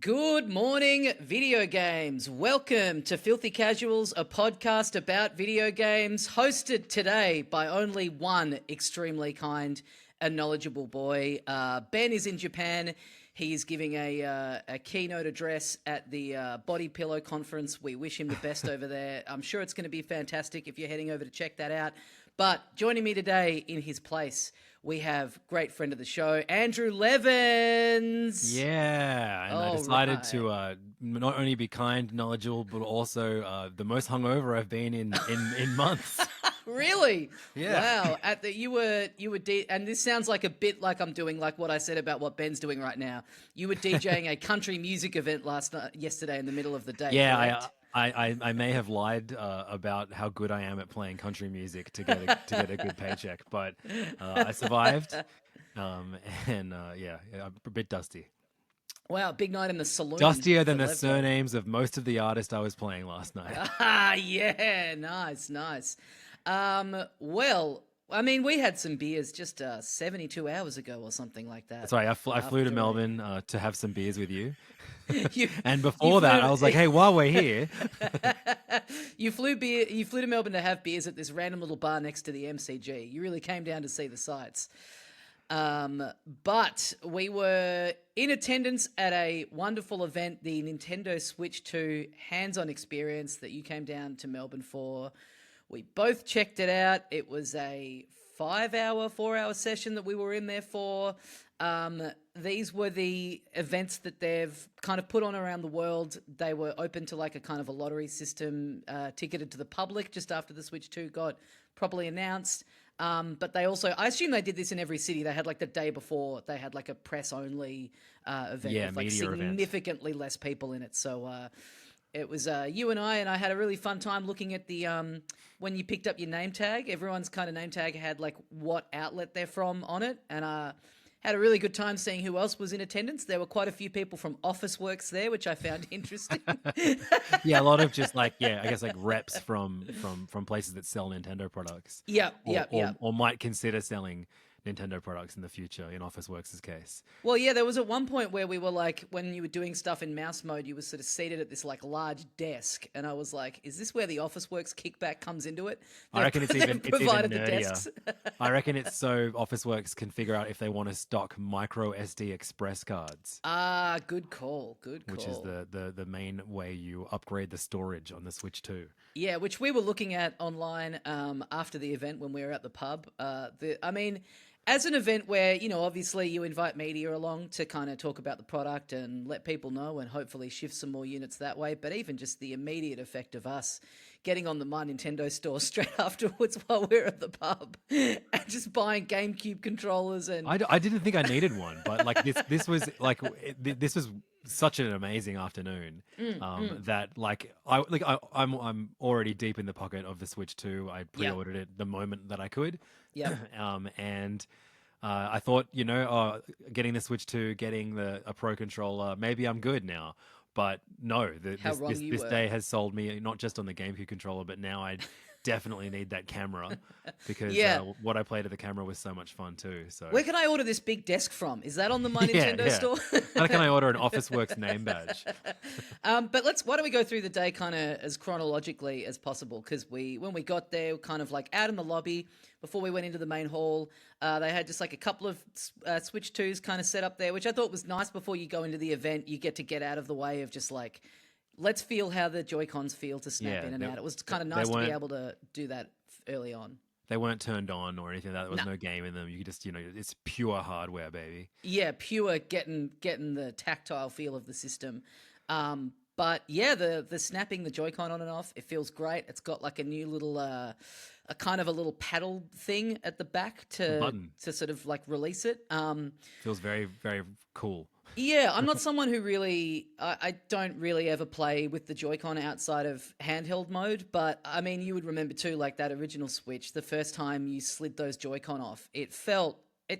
Good morning, video games. Welcome to Filthy Casuals, a podcast about video games, hosted today by only one extremely kind and knowledgeable boy. Ben is in Japan. He is giving a keynote address at the Body Pillow conference. We wish him the best over there. I'm sure it's going to be fantastic if you're heading over to check that out. But joining me today in his place, we have great friend of the show, Andrew Levins. Yeah, and I All decided right. to not only be kind, knowledgeable, but also the most hungover I've been in months. Really? Yeah. Wow. And this sounds like a bit like I'm doing like what I said about what Ben's doing right now. You were DJing a country music event yesterday in the middle of the day, Yeah, correct? I may have lied about how good I am at playing country music to get a good paycheck, but I survived. Um, and I'm a bit dusty. Wow, big night in the saloon Dustier for than the Levbo. surnames of most of the artists I was playing last night. Ah, yeah, nice, nice. Well, I mean, we had some beers just 72 hours ago or something like that. Sorry, I flew to After Melbourne to have some beers with you. you, And you before that, flew. I was like, hey, while we're here, You flew to Melbourne to have beers at this random little bar next to the MCG. You really came down to see the sights. But we were in attendance at a wonderful event, the Nintendo Switch 2 hands-on experience that you came down to Melbourne for. We both checked it out. It was a 4-hour session that we were in there for. These were the events that they've kind of put on around the world. They were open to like a kind of a lottery system, ticketed to the public just after the Switch 2 got properly announced. But they also, I assume they did this in every city. They had like the day before, they had like a press only event yeah, with like media event. significantly less people in it. So it was you and I had a really fun time looking at the when you picked up your name tag. Everyone's kind of name tag had like what outlet they're from on it, and had a really good time seeing who else was in attendance. There were quite a few people from Officeworks there, which I found interesting. Yeah, a lot of just like I guess like reps from places that sell Nintendo products, Yep, or yep, yep. or might consider selling Nintendo products in the future. In Officeworks' case, Well, yeah, there was at one point where we were like, when you were doing stuff in mouse mode, you were sort of seated at this like large desk, and I was like, "Is this where the Officeworks kickback comes into it?" I reckon They've it's even provided the nerdier. desks. I reckon it's so Officeworks can figure out if they want to stock micro SD express cards, Ah, good call, good which is call. the main way you upgrade the storage on the Switch 2. Yeah, which we were looking at online after the event when we were at the pub. I mean, as an event where, obviously you invite media along to kind of talk about the product and let people know and hopefully shift some more units that way. But even just the immediate effect of us getting on the My Nintendo store straight afterwards while we we're at the pub and just buying GameCube controllers and I didn't think I needed one, but like this was like this was such an amazing afternoon that I'm already deep in the pocket of the Switch 2. I yeah, pre-ordered it the moment that I could, yeah. and I thought, getting the Switch 2, getting a Pro controller, maybe I'm good now. But no, How wrong you this were. day has sold me not just on the GameCube controller, but now I definitely need that camera because Yeah. what I played at the camera was so much fun too. So Where can I order this big desk from? Is that on the My yeah, Nintendo yeah. store? How can I order an Officeworks name badge? But why don't we go through the day kind of as chronologically as possible? Because when we got there, kind of like out in the lobby before we went into the main hall, they had just like a couple of Switch 2s kind of set up there, which I thought was nice. Before you go into the event, you get out of the way of just like, let's feel how the Joy-Cons feel to snap Yeah, in and out. It was kind of they nice to be weren't able to do that early on. they weren't turned on or anything like that. There No, was no game in them. You could just it's pure hardware, baby. yeah, pure getting the tactile feel of the system. But yeah, the snapping the Joy-Con on and off, it feels great. It's got like a new little a kind of a little paddle thing at the back A to button sort of like release it. feels very very cool. Yeah, I'm not someone who really, I don't really ever play with the Joy-Con outside of handheld mode, but I mean, you would remember too, like that original Switch, the first time you slid those Joy-Con off, it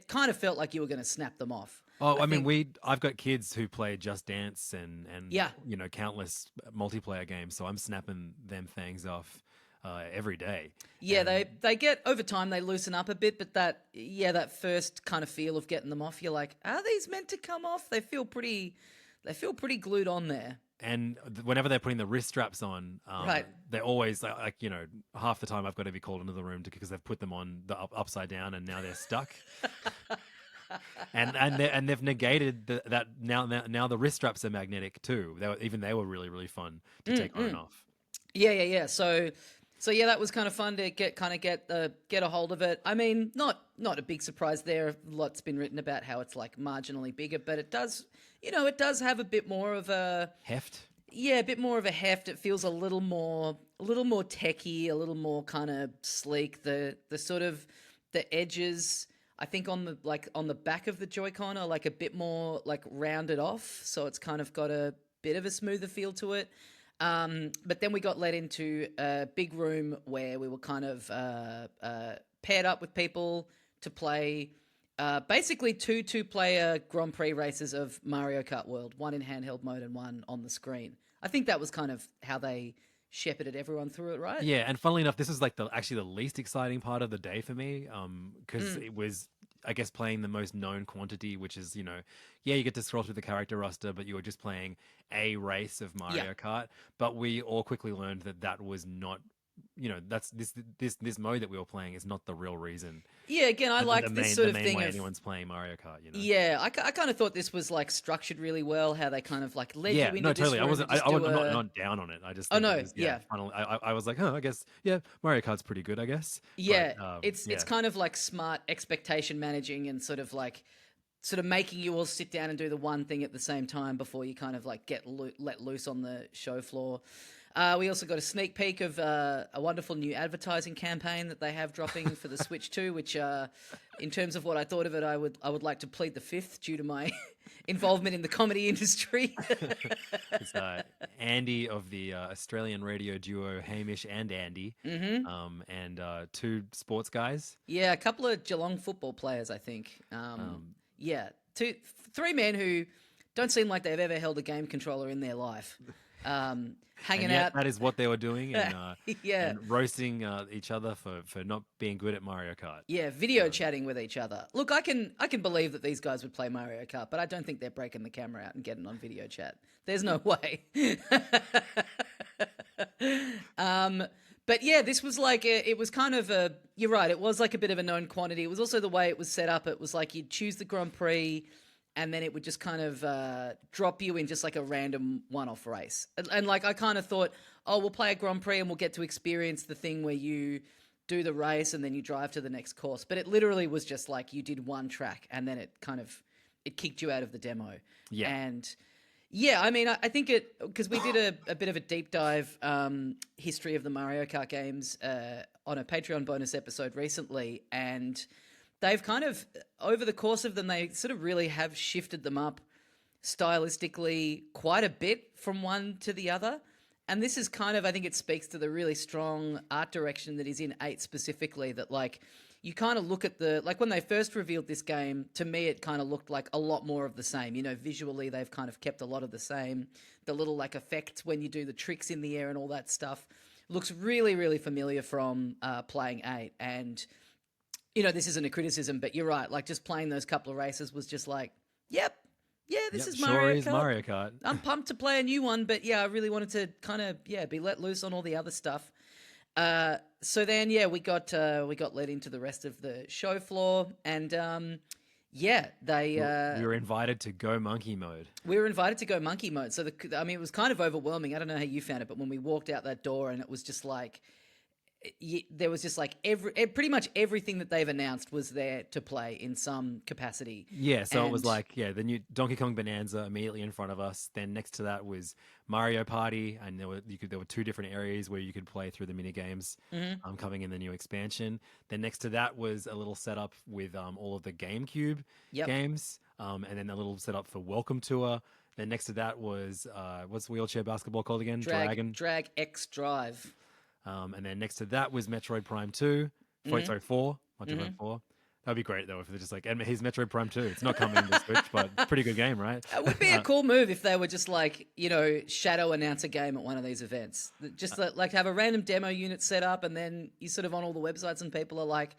kind of felt like you were going to snap them off. Oh, I I mean, think, I've got kids who play Just Dance and yeah, countless multiplayer games, so I'm snapping them things off every day. yeah, And they get over time they loosen up a bit, but that first kind of feel of getting them off, you're like, are these meant to come off? They feel pretty they feel pretty glued on there. And whenever they're putting the wrist straps on, Right. they're always like, you know, half the time I've got to be called into the room because they've put them on the upside down and now they're stuck. and they've negated that now the wrist straps are magnetic too. They were really, really fun to take on and off. Yeah. So yeah, that was kind of fun to get a hold of it. I mean, not a big surprise there. A lot's been written about how it's like marginally bigger, but it does have a bit more of a heft. Yeah, a bit more of a heft. It feels a little more techy, a little more kind of sleek. The sort of the edges, I think on the back of the Joy-Con are like a bit more like rounded off, so it's kind of got a bit of a smoother feel to it. But then we got led into a big room where we were kind of paired up with people to play basically two-player Grand Prix races of Mario Kart World, one in handheld mode and one on the screen. I think that was kind of how they shepherded everyone through it, right? Yeah, and funnily enough, this was like actually the least exciting part of the day for me, because it was, I guess, playing the most known quantity, which is, you know, yeah, you get to scroll through the character roster, but you were just playing a race of Mario Kart. But we all quickly learned that was not, you know, that's this mode that we were playing is not the real reason. Yeah, again, I like this sort of thing. The main way anyone's playing Mario Kart, you know. Yeah, I kind of thought this was like structured really well. How they kind of like led you into totally. this room. I'm not down on it. I just Oh think no, it was, funnily, I was like, oh, I guess Mario Kart's pretty good, I guess. Yeah, but, it's kind of like smart expectation managing and sort of making you all sit down and do the one thing at the same time before you kind of like get let loose on the show floor. We also got a sneak peek of a wonderful new advertising campaign that they have dropping for the Switch 2, which, in terms of what I thought of it, I would like to plead the fifth due to my involvement in the comedy industry. It's Andy of the Australian radio duo Hamish and Andy, and two sports guys. Yeah, a couple of Geelong football players, I think. Three men who don't seem like they've ever held a game controller in their life. Hanging out. That is what they were doing, and roasting each other for not being good at Mario Kart. Yeah, video chatting with each other. Look, I can believe that these guys would play Mario Kart, but I don't think they're breaking the camera out and getting on video chat. There's no way. But yeah, this was like it was kind of a. You're right. It was like a bit of a known quantity. It was also the way it was set up. It was like you'd choose the Grand Prix, and then it would just kind of drop you in just like a random one-off race. And like I kind of thought, oh, we'll play a Grand Prix and we'll get to experience the thing where you do the race and then you drive to the next course. But it literally was just like you did one track and then it kicked you out of the demo. Yeah. And yeah, I mean, I think because we did a bit of a deep dive history of the Mario Kart games on a Patreon bonus episode recently, and they've kind of, over the course of them, they sort of really have shifted them up stylistically quite a bit from one to the other. And this is kind of, I think it speaks to the really strong art direction that is in 8 specifically, that like, you kind of look at like when they first revealed this game, to me it kind of looked like a lot more of the same. You know, visually they've kind of kept a lot of the same. The little like effects when you do the tricks in the air and all that stuff looks really, really familiar from playing 8. And you know, this isn't a criticism, but you're right. Like, just playing those couple of races was just like, this is Mario Kart. Mario Kart. I'm pumped to play a new one, but yeah, I really wanted to kind of be let loose on all the other stuff. So then, we got led into the rest of the show floor, and we were invited to go monkey mode. We were invited to go monkey mode. So it was kind of overwhelming. I don't know how you found it, but when we walked out that door, and it was just like, there was just like pretty much everything that they've announced was there to play in some capacity. Yeah, so it was like, the new Donkey Kong Bonanza immediately in front of us. Then next to that was Mario Party, and there were 2 different areas where you could play through the mini games coming in the new expansion. Then next to that was a little setup with all of the GameCube games, and then a little setup for Welcome Tour. Then next to that was what's wheelchair basketball called again? Drag X Drive. And then next to that was Metroid Prime 2. Sorry, 4. Metroid 4. That'd be great, though, if they're just like, and here's Metroid Prime 2. It's not coming to Switch, but pretty good game, right? It would be a cool move if they were just like, shadow announce a game at one of these events. Just like have a random demo unit set up, and then you sort of on all the websites and people are like,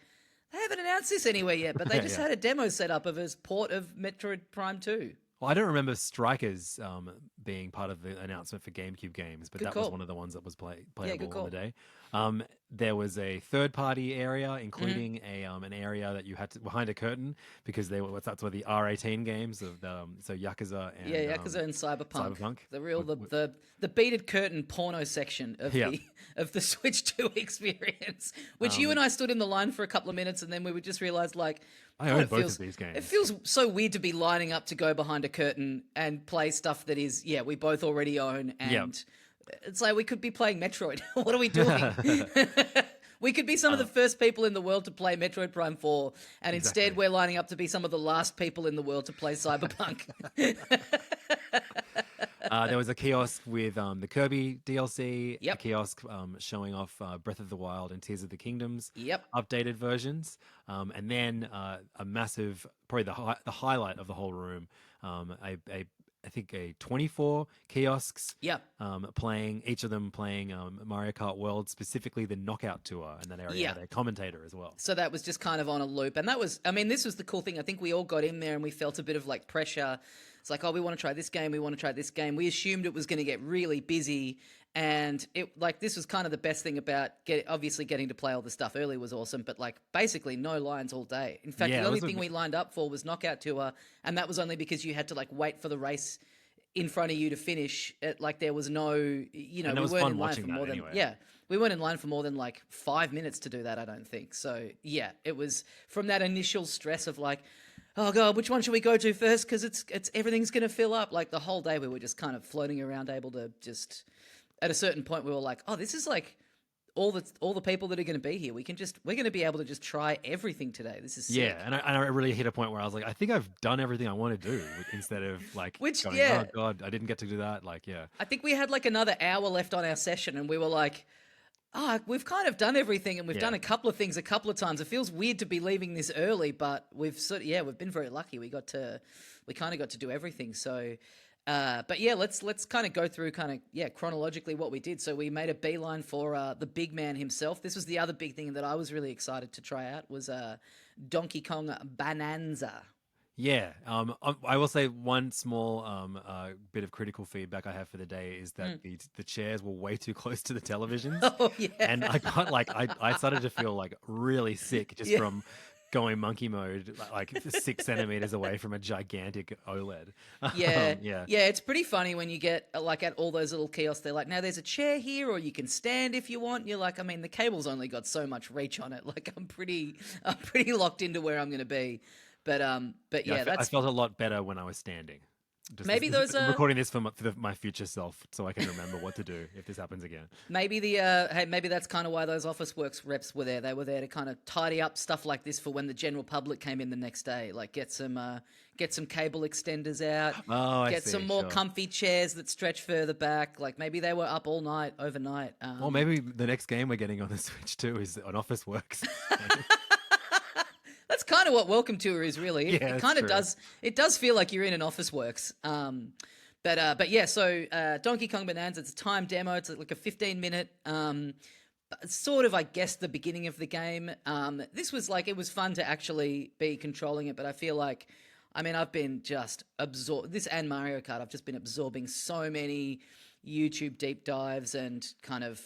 they haven't announced this anywhere yet, but they just had a demo set up of a port of Metroid Prime 2. Well, I don't remember Strikers being part of the announcement for GameCube games, but Good that was call. one of the ones that was Yeah, good playable on the call. day. There was a third-party area, Hmm. including a an area that you had to behind a curtain because that's where the R18 games of so Yakuza and Yeah, Yakuza and Cyberpunk, Cyberpunk. the real Were- were- the beaded curtain porno section of yeah, the of the Switch 2 experience, which you and um, I stood in the line for a couple of minutes, and then we would just realize like, I God, own both of these it games. feels so weird to be lining up to go behind a curtain and play stuff that is we both already own, Yeah. and it's like we could be playing Metroid. What are we doing? We could be some of the first people in the world to play Metroid Prime 4, and instead Exactly. we're lining up to be some of the last people in the world to play Cyberpunk. There was a kiosk with the Kirby DLC, a Yep. kiosk showing off Breath of the Wild and Tears of the Kingdom's Yep. updated versions, and then a massive, probably the highlight of the whole room, I think a 24 kiosks Yep. playing, each of them playing Mario Kart World, specifically the Knockout Tour, and that area Yeah. had a commentator as well. So that was just kind of on a loop. And that was, I mean, this was the cool thing. I think we all got in there and we felt a bit of like pressure. It's like, oh, we want to try this game. We want to try this game. We assumed it was going to get really busy. And it like this was kind of the best thing about obviously getting to play all the stuff early was awesome, but like basically no lines all day. In fact, Yeah, the it only was thing we lined up for was Knockout Tour, and that was only because you had to like wait for the race in front of you to finish. Like there was no, And it we was weren't fun in line watching for that more than anyway. we weren't in line for more than like 5 minutes to do that, I don't think. So yeah, it was from that initial stress of like, oh god, which one should we go to first? Because it's everything's gonna fill up. Like the whole day we were just kind of floating around, able to just. At a certain point, we were like, oh, this is like all the people that are going to be here. We're going to be able to just try everything today. This is sick. Yeah, and I really hit a point where I was like, I think I've done everything I want to do, instead of like Which going, yeah, oh god, I didn't get to do that. Like, yeah, I think we had like another hour left on our session, and we were like, we've kind of done everything, and we've Yeah. done a couple of things a couple of times. It feels weird to be leaving this early, but we've been very lucky. We kind of got to do everything. So, but yeah, let's kind of go through chronologically what we did. So we made a beeline for the big man himself. This was the other big thing that I was really excited to try out was Donkey Kong Bonanza. yeah. I will say one small bit of critical feedback I have for the day is that the chairs were way too close to the televisions, Oh yeah, and I got like I started to feel like really sick just Yeah. from going monkey mode like 6 centimeters away from a gigantic OLED. Yeah, Yeah. yeah, it's pretty funny when you get like at all those little kiosks. They're like, now there's a chair here, or you can stand if you want. And you're like, I mean, the cable's only got so much reach on it. Like, I'm pretty locked into where I'm going to be. But Yeah, yeah, I that's felt a lot better when I was standing. Just maybe those are recording this for my future self, so I can remember what to do if this happens again. maybe the hey, maybe that's kind of why those Office Works reps were there. They were there to kind of tidy up stuff like this for when the general public came in the next day. Like get some cable extenders out, Oh, I get see. some more Sure. comfy chairs that stretch further back. Like maybe they were up all night overnight. Well, maybe the next game we're getting on the Switch too is on Office Works. That's kind of what Welcome Tour is, really. Yeah, It that's kind of true. does. It does feel like you're in an Office Works. But yeah. So Donkey Kong Bonanza. It's a time demo. It's like a 15-minute. Sort of, I guess, the beginning of the game. This was like it was fun to actually be controlling it, but I feel like, I mean, I've been just absorbed. This and Mario Kart. I've just been absorbing so many YouTube deep dives and kind of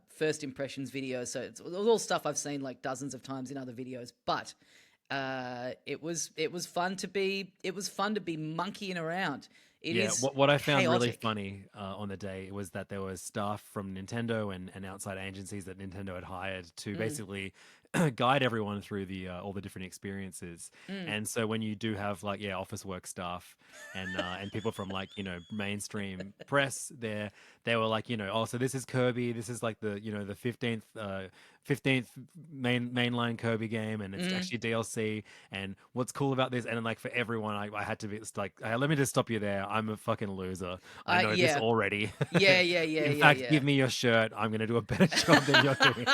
first impressions videos. So it's all stuff I've seen like dozens of times in other videos, but. It was fun to be monkeying around. It Yeah, is what I found really chaotic. funny on the day was that there was staff from Nintendo and outside agencies that Nintendo had hired to basically guide everyone through the all the different experiences. And so when you do have like office work staff and people from like mainstream press, they were like oh, so this is Kirby, this is like the the 15th mainline Kirby game, and it's actually DLC. And what's cool about this, and then, like for everyone, I had to be it's like, let me just stop you there. I'm a fucking loser. I know this Yeah. already. Yeah. In fact, give me your shirt. I'm going to do a better job than you're doing.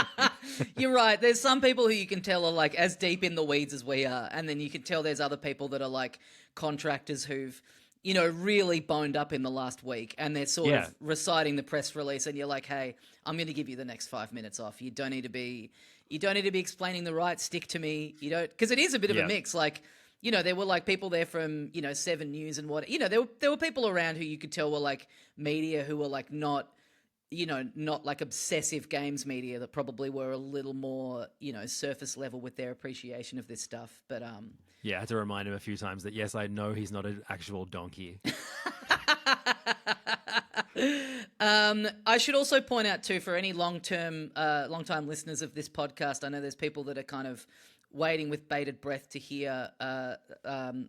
You're right. There's some people who you can tell are like as deep in the weeds as we are, and then you can tell there's other people that are like contractors who've really boned up in the last week, and they're sort Yeah. of reciting the press release, and you're like, hey, I'm going to give you the next 5 minutes off. You don't need to be explaining the right stick to me. You don't, because it is a bit of Yeah. a mix. Like, there were like people there from, 7 News and what, there were people around who you could tell were like media who were like not like obsessive games media, that probably were a little more, surface level with their appreciation of this stuff. But Yeah, I had to remind him a few times that, yes, I know he's not an actual donkey. I should also point out too, for any long-time listeners of this podcast, I know there's people that are kind of waiting with bated breath to hear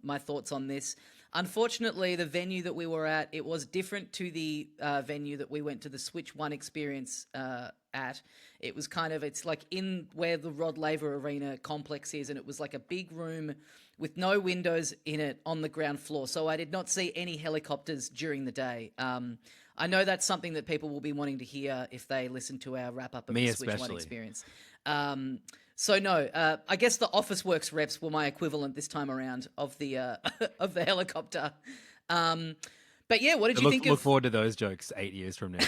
my thoughts on this. Unfortunately, the venue that we were at, it was different to the venue that we went to the Switch 1 experience at. It was it's like in where the Rod Laver Arena complex is, and it was like a big room with no windows in it on the ground floor. So I did not see any helicopters during the day. I know that's something that people will be wanting to hear if they listen to our wrap-up of the Switch 1 experience. So no, I guess the Officeworks reps were my equivalent this time around of the of the helicopter. But yeah, what did you think of? Look forward to those jokes 8 years from now.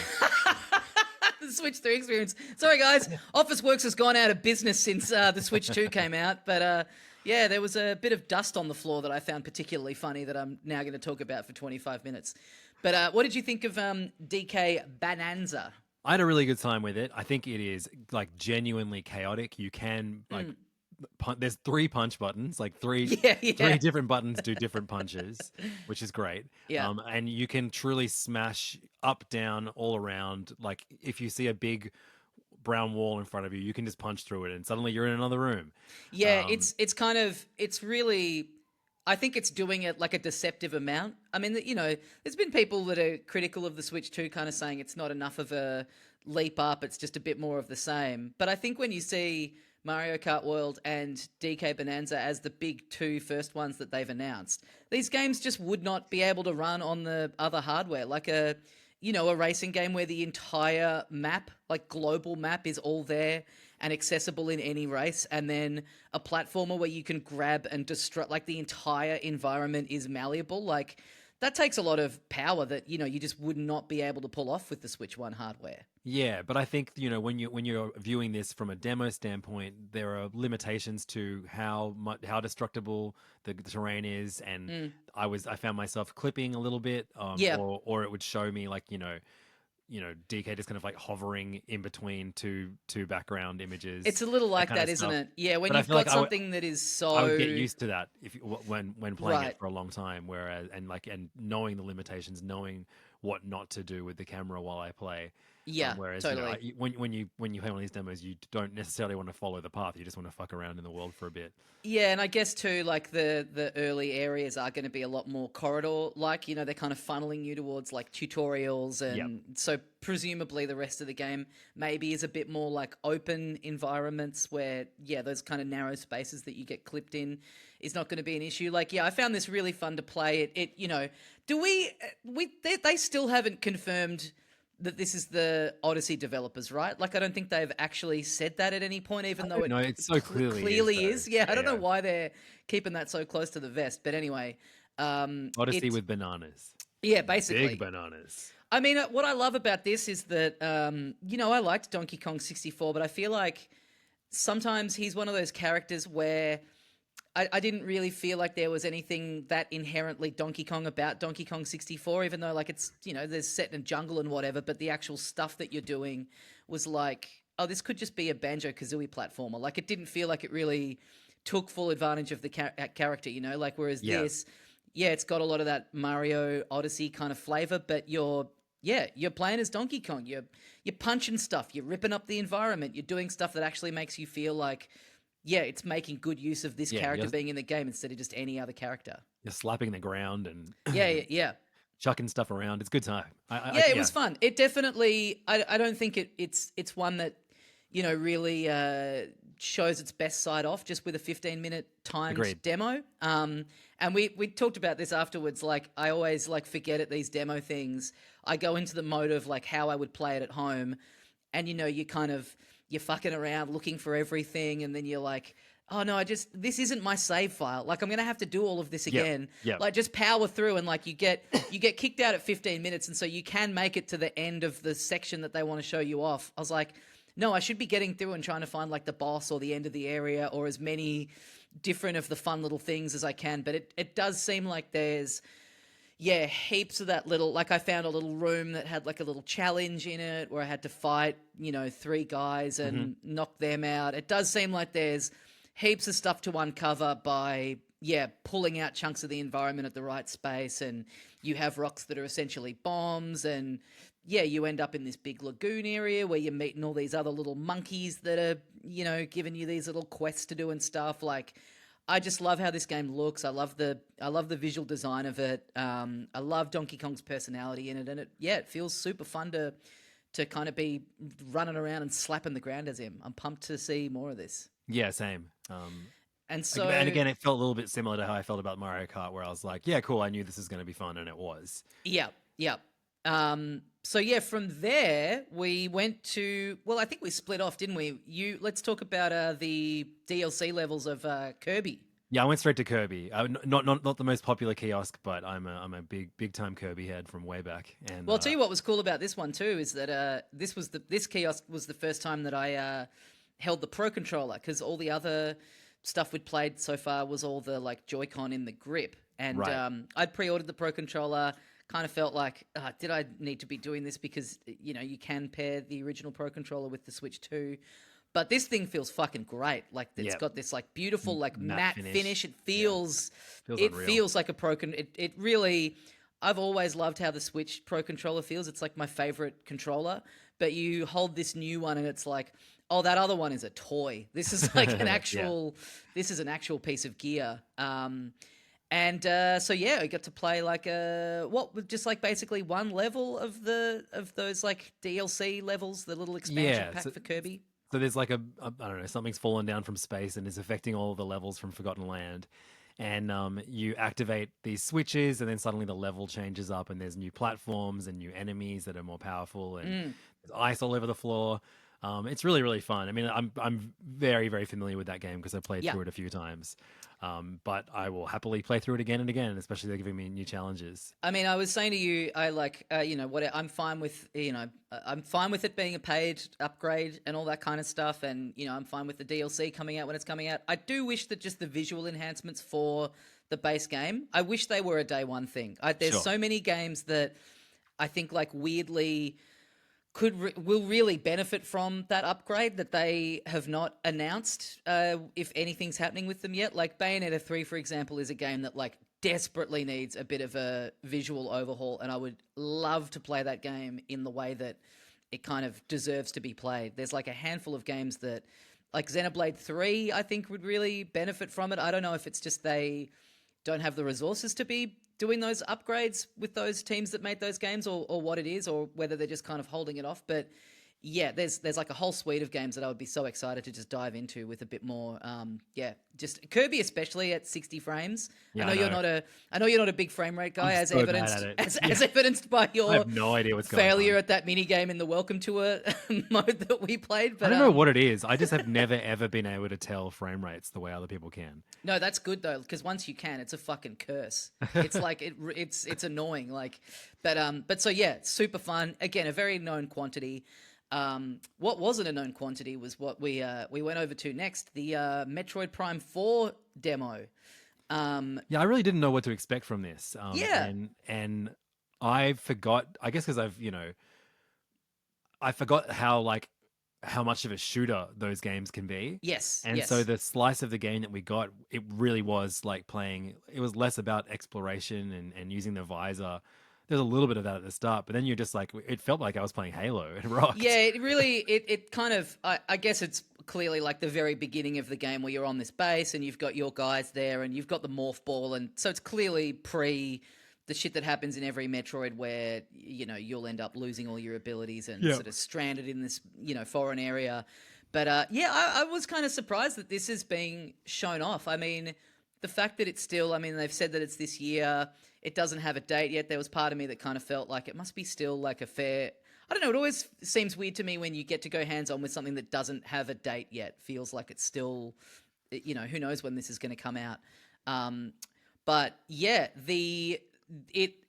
The Switch 3 experience? Sorry guys, Officeworks has gone out of business since the Switch 2 came out. But yeah, there was a bit of dust on the floor that I found particularly funny that I'm now going to talk about for 25 minutes. But what did you think of DK Bonanza? I had a really good time with it. I think it is like genuinely chaotic. You can like there's 3 punch buttons, like three different buttons do different punches, which is great. Yeah. And you can truly smash up, down, all around. Like if you see a big brown wall in front of you, you can just punch through it and suddenly you're in another room. Yeah, it's really, I think it's doing it like a deceptive amount. I mean, there's been people that are critical of the Switch 2 kind of saying it's not enough of a leap up, it's just a bit more of the same. But I think when you see Mario Kart World and DK Bonanza as the big 2 first ones that they've announced, these games just would not be able to run on the other hardware. Like a racing game where the entire map, like global map, is all there and accessible in any race, and then a platformer where you can grab and destroy, like the entire environment is malleable. Like that takes a lot of power that, you just would not be able to pull off with the Switch 1 hardware. Yeah, but I think, when you're viewing this from a demo standpoint, there are limitations to how destructible the terrain is, and I found myself clipping a little bit, or it would show me like, DK just kind of like hovering in between two background images. It's a little like that, isn't it? Yeah, when you've got something that is so, I would get used to that when playing it for a long time. Whereas and knowing the limitations, knowing what not to do with the camera while I play. Yeah, whereas totally. When you play one of these demos, you don't necessarily want to follow the path. You just want to fuck around in the world for a bit. Yeah, and I guess too, like the early areas are going to be a lot more corridor-like. They're kind of funneling you towards like tutorials, and so presumably the rest of the game maybe is a bit more like open environments where those kind of narrow spaces that you get clipped in is not going to be an issue. Like I found this really fun to play. They still haven't confirmed that this is the Odyssey developers, right? Like, I don't think they've actually said that at any point, even though it so clearly is. Yeah, I don't know why they're keeping that so close to the vest. But anyway. Odyssey with bananas. Yeah, basically. Big bananas. I mean, what I love about this is that, I liked Donkey Kong 64, but I feel like sometimes he's one of those characters where I didn't really feel like there was anything that inherently Donkey Kong about Donkey Kong 64, even though like it's, there's set in a jungle and whatever, but the actual stuff that you're doing was like, oh, this could just be a Banjo-Kazooie platformer. Like it didn't feel like it really took full advantage of the character, like whereas this, it's got a lot of that Mario Odyssey kind of flavor, but you're playing as Donkey Kong. You're punching stuff, you're ripping up the environment, you're doing stuff that actually makes you feel like, it's making good use of this character being in the game instead of just any other character. You're slapping the ground and chucking stuff around. It's a good time. It was fun. It definitely. I don't think it's one that really shows its best side off just with a 15-minute timed demo. And we talked about this afterwards. Like I always like forget at these demo things. I go into the mode of like how I would play it at home, and you're fucking around looking for everything, and then you're like, oh no, this isn't my save file. Like I'm going to have to do all of this again. Yep. Like just power through, and like you get kicked out at 15 minutes. And so you can make it to the end of the section that they want to show you off. I was like, no, I should be getting through and trying to find like the boss or the end of the area or as many different of the fun little things as I can. But it does seem like there's, yeah, heaps of that little, like I found a little room that had like a little challenge in it where I had to fight, 3 guys Hmm. and knock them out. It does seem like there's heaps of stuff to uncover by, yeah, pulling out chunks of the environment at the right space. And you have rocks that are essentially bombs. And yeah, you end up in this big lagoon area where you're meeting all these other little monkeys that are, giving you these little quests to do and stuff. Like, I just love how this game looks. I love the visual design of it. I love Donkey Kong's personality in it, and it feels super fun to kind of be running around and slapping the ground as him. I'm pumped to see more of this. Yeah, same. And so, And again, it felt a little bit similar to how I felt about Mario Kart, where I was like, yeah, cool, I knew this is going to be fun, and it was. yeah, yeah. So yeah, from there we went to. Well, I think we split off, didn't we? Let's talk about the DLC levels of Kirby. Yeah, I went straight to Kirby. Not the most popular kiosk, but I'm a big time Kirby head from way back. And Well, I'll tell you what was cool about this one too is that this kiosk was the first time that I held the Pro controller, because all the other stuff we'd played so far was all the like Joy-Con in the grip, and Right. I'd pre-ordered the Pro controller. Kind of felt like, did I need to be doing this, because you can pair the original Pro controller with the Switch 2. But this thing feels fucking great. Like, it's Yeah, got this like beautiful like matte matte finish. finish. It Yeah, feels feels it unreal. feels like a it really, I've always loved how the Switch Pro controller feels. It's like my favorite controller. But you hold this new one and it's like, oh, that other one is a toy. This is like an Yeah, actual this is an actual piece of gear. And so yeah, I got to play like just like basically one level of those like DLC levels, the little expansion yeah. pack for Kirby. So there's like I don't know, something's fallen down from space and is affecting all of the levels from Forgotten Land. And you activate these switches, and then suddenly the level changes up, and there's new platforms and new enemies that are more powerful, and Mm, there's ice all over the floor. It's really really fun. I mean, I'm very very familiar with that game because I played yeah. through it a few times. But I will happily play through it again and again, especially they're giving me new challenges. I mean, I was saying to you, I like, what I'm fine with, I'm fine with it being a paid upgrade and all that kind of stuff. And, I'm fine with the DLC coming out when it's coming out. I do wish that just the visual enhancements for the base game, I wish they were a day one thing. There's Sure. so many games that I think like weirdly will really benefit from that upgrade that they have not announced, if anything's happening with them yet. Like Bayonetta 3, for example, is a game that like desperately needs a bit of a visual overhaul, and I would love to play that game in the way that it kind of deserves to be played. There's like a handful of games that, like Xenoblade 3, I think would really benefit from it. I don't know if it's just they don't have the resources to be doing those upgrades with those teams that made those games, or what it is, or whether they're just kind of holding it off. But yeah, there's like a whole suite of games that I would be so excited to just dive into with a bit more. Just Kirby, especially at 60 frames. I Yeah, know I you're know. not a big frame rate I'm guy, as so bad evidenced at it. as Yeah, evidenced by I your have no idea what's going failure on. at that mini game in the Welcome to a mode that we played. I But don't know what it is. I just have never ever been able to tell frame rates the way other people can. no, that's good though, because once you can, it's a fucking curse. It's like it's annoying. Like, but so yeah, it's super fun. Again, a very known quantity. What wasn't a known quantity was what we went over to next, the Metroid Prime 4 demo. Yeah, I really didn't know what to expect from this. Yeah. And I forgot. I guess because I forgot how much of a shooter those games can be. Yes. And so Yes. the slice of the game that we got, it really was like playing. It was less about exploration and using the visor. There's a little bit of that at the start, but then you're just like, it felt like I was playing Halo. It rocked. Yeah, it really it kind of I guess it's clearly like the very beginning of the game where you're on this base and you've got your guys there and you've got the morph ball, and so it's clearly pre the shit that happens in every Metroid where you'll end up losing all your abilities and Yeah. sort of stranded in this foreign area. But yeah, I was kind of surprised that this is being shown off. I mean, the fact that it's still, I mean, they've said that it's this year. It doesn't have a date yet. There was part of me that kind of felt like it must be still like a fair. I don't know. It always seems weird to me when you get to go hands on with something that doesn't have a date yet. Feels like it's still, who knows when this is going to come out. But yeah,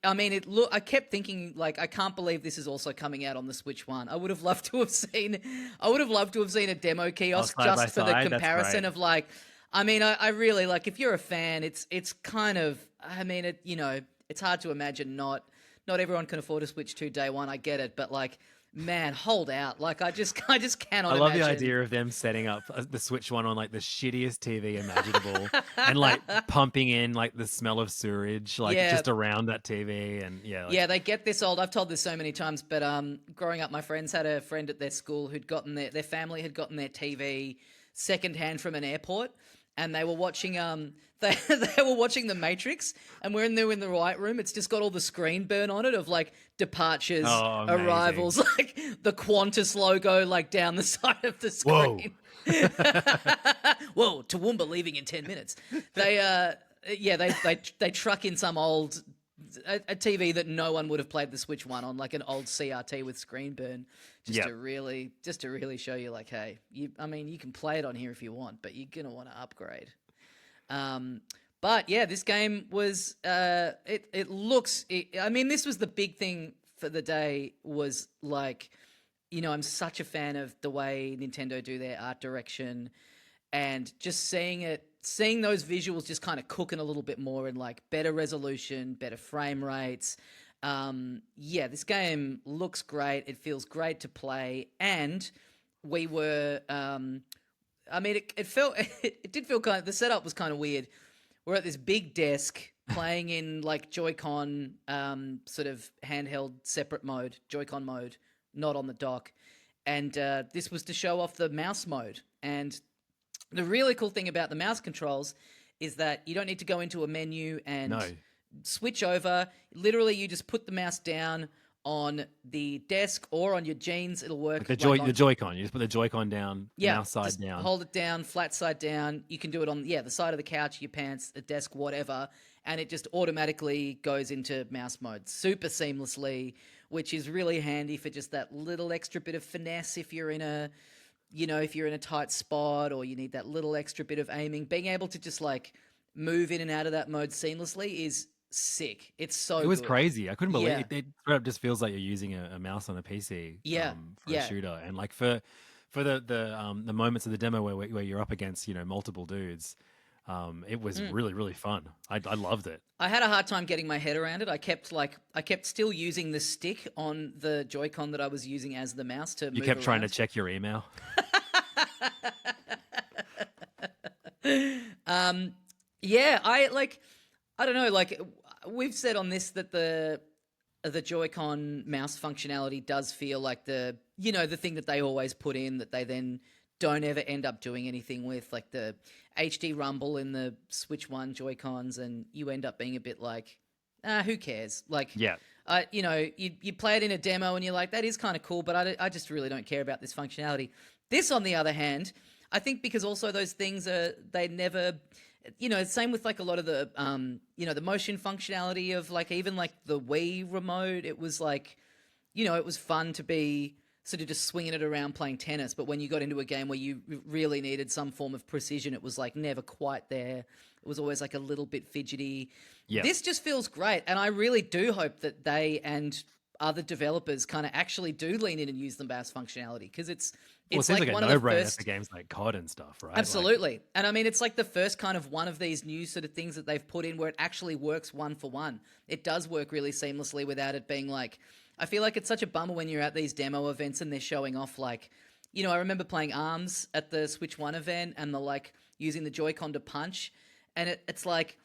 I mean, I kept thinking, like, I can't believe this is also coming out on the Switch One. I would have loved to have seen a demo Oh, kiosk side by just for the side, that's comparison great. of like, I mean, I really like, if you're a fan, it's kind of, I mean, it's hard to imagine not everyone can afford a Switch 2 day one. I get it, but like, man, hold out. Like, I just I cannot love the imagine. idea of them setting up the Switch One on like the shittiest TV imaginable, and like pumping in like the smell of sewage like Yeah. just around that TV, and yeah, like Yeah, they get this old. I've told this so many times, but growing up, my friends had a friend at their school who'd gotten their family had gotten their TV secondhand from an airport, and they were watching they were watching The Matrix, and when they're in the right room, it's just got all the screen burn on it of like departures, oh, amazing. arrivals, like the Qantas logo like down the side of the Whoa. screen. Whoa, Toowoomba leaving in 10 minutes. They yeah, they truck in some old a TV that no one would have played the Switch One on, like an old CRT with screen burn, just Yep. to really show you, like, hey, I mean, you can play it on here if you want, but you're gonna want to upgrade. But yeah, this game was it looks. I mean, this was the big thing for the day. Was like, I'm such a fan of the way Nintendo do their art direction, and just seeing those visuals just kind of cooking a little bit more in like better resolution, better frame rates. Yeah, this game looks great. It feels great to play, and we were. I mean, it felt it did feel kind of, the setup was kind of weird. We're at this big desk playing in like Joy-Con sort of handheld separate mode, Joy-Con mode, not on the dock. And this was to show off the mouse mode. And the really cool thing about the mouse controls is that you don't need to go into a menu and No. switch over. Literally, you just put the mouse down on the desk or on your jeans. It'll work. Like like on, the Joy-Con. You just put the Joy-Con down, the yeah, mouse side just down. hold it down, flat side down. You can do it on the side of the couch, your pants, the desk, whatever, and it just automatically goes into mouse mode super seamlessly, which is really handy for just that little extra bit of finesse if you're in a tight spot or you need that little extra bit of aiming. Being able to just like move in and out of that mode seamlessly is sick. It's so It was good. crazy. I couldn't believe Yeah. it. It straight up just feels like you're using a mouse on a PC Yeah, for yeah. a shooter. And like for the moments of the demo where you're up against multiple dudes, it was really really fun. I loved it. I had a hard time getting my head around it. I kept still using the stick on the Joy-Con that I was using as the mouse to You move kept trying to around. check your email. Yeah, I don't know, like we've said on this that the Joy-Con mouse functionality does feel like the thing that they always put in that they then don't ever end up doing anything with, like the HD rumble in the Switch One Joy-Cons, and you end up being a bit like, who cares? Like, Yeah. you play it in a demo and you're like, that is kind of cool, but I just really don't care about this functionality. This, on the other hand, I think because also those things they never, same with like a lot of the, the motion functionality of like even like the Wii remote. It was like, it was fun to be sort of just swinging it around playing tennis. But when you got into a game where you really needed some form of precision, it was like never quite there. It was always like a little bit fidgety. Yeah. This just feels great. And I really do hope that they and other developers kind of actually do lean in and use the mouse functionality, because it's Well, it seems like one a of the no-brainer first. for games like COD and stuff, right? Like, Absolutely. And I mean, it's like the first kind of one of these new sort of things that they've put in where it actually works one for one. It does work really seamlessly without it being like, I feel like it's such a bummer when you're at these demo events and they're showing off like, I remember playing ARMS at the Switch 1 event and they're like using the Joy-Con to punch, and it's like,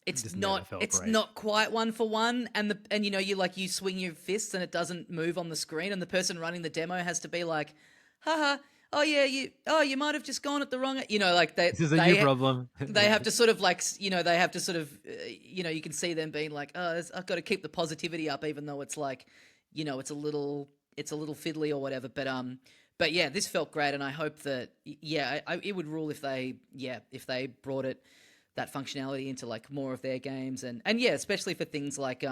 it's just never not felt great. not quite one for one, and you swing your fists and it doesn't move on the screen, and the person running the demo has to be like, haha, oh yeah, you might have just gone at the wrong, like This is a new problem. they have to sort of like, they have to sort of, you can see them being like, oh, I've got to keep the positivity up, even though it's like, it's a little fiddly or whatever. But yeah, this felt great, and I hope that, it would rule if they brought that functionality into like more of their games, and yeah, especially for things like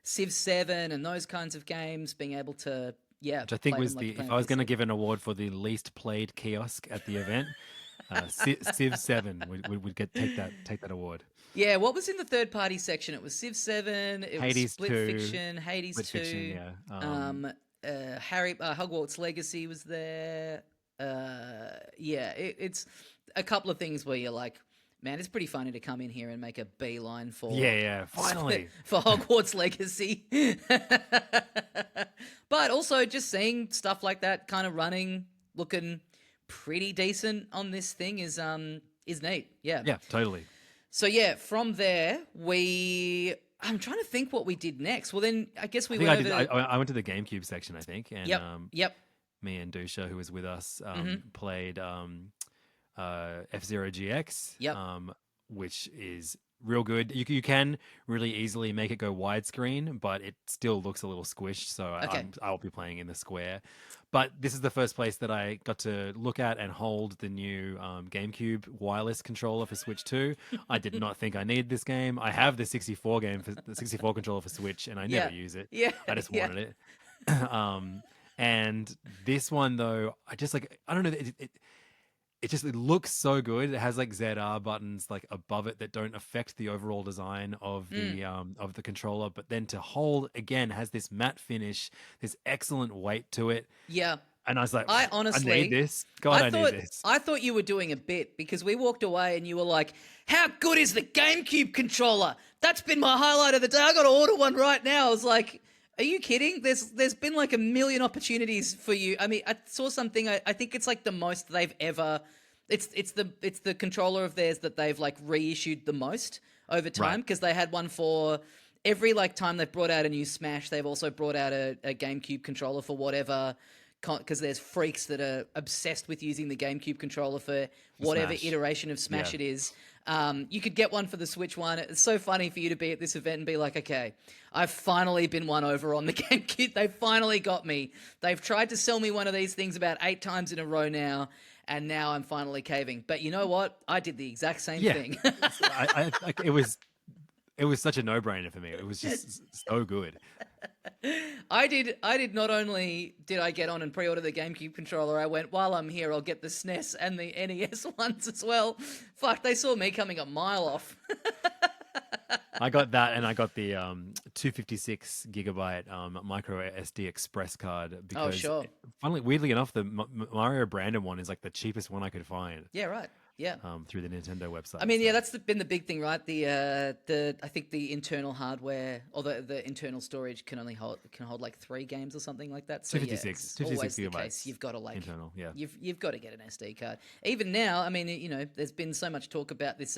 Civ 7 and those kinds of games, being able to Which I think play was them like if playing I was going to PC. give an award for the least played kiosk at the event, Civ 7 would take that award. Yeah, what was in the third party section? It was Civ 7, it was Hades Split 2, Fiction, Hades Split Fiction, 2, yeah. Hogwarts Legacy was there. Yeah, it's a couple of things where you're like, man, it's pretty funny to come in here and make a beeline for Yeah, finally. for Hogwarts Legacy. But also just seeing stuff like that kind of running, looking pretty decent on this thing is neat. Yeah. Yeah, totally. So yeah, from there I'm trying to think what we did next. Well, then I guess we went over. I went to the GameCube section, I think, and Yep. me and Dusha, who was with us, Mm-hmm. played F-Zero GX, Yep. which is real good. You can really easily make it go widescreen, but it still looks a little squished. So Okay. I'll be playing in the square. But this is the first place that I got to look at and hold the new GameCube wireless controller for Switch 2. I did not think I needed this game. I have the 64 controller for Switch, and I Yeah. never use it. Yeah. I just Yeah. wanted it. And this one though, I don't know. It looks so good. It has like ZR buttons like above it that don't affect the overall design of the controller. But then to hold again has this matte finish, this excellent weight to it. Yeah. And I was like, I I honestly need this. God, I thought need this. I thought you were doing a bit because we walked away and you were like, "How good is the GameCube controller? That's been my highlight of the day. I got to order one right now." I was like, "Are you kidding? There's been like a million opportunities for you." I mean, I saw something. I think it's like the most they've ever. It's the controller of theirs that they've like reissued the most over time because they had one for every like time they've brought out a new Smash. They've also brought out a GameCube controller for whatever. Because there's freaks that are obsessed with using the GameCube controller for whatever Smash. iteration of Smash Yeah. it is. You could get one for the Switch one. It's so funny for you to be at this event and be like, okay, I've finally been won over on the GameCube. They finally got me. They've tried to sell me one of these things about 8 times in a row now, and now I'm finally caving. But you know what? I did the exact same thing. It was such a no-brainer for me. It was just so good. I did not only did I get on and pre-order the GameCube controller, I went, while I'm here, I'll get the SNES and the NES ones as well. Fuck, they saw me coming a mile off. I got that, and I got the 256 gigabyte micro SD express card because, sure. Weirdly enough, the Mario branded one is like the cheapest one I could find. Yeah, right. Yeah. Through the Nintendo website. I mean, yeah, that's been the big thing, right? The I think the internal hardware or the internal storage can hold like 3 games or something like that. So 256, yeah, it's always 256 the gigabytes. case. You've got to like internal, yeah. You've got to get an SD card. Even now, I mean, you know, there's been so much talk about this.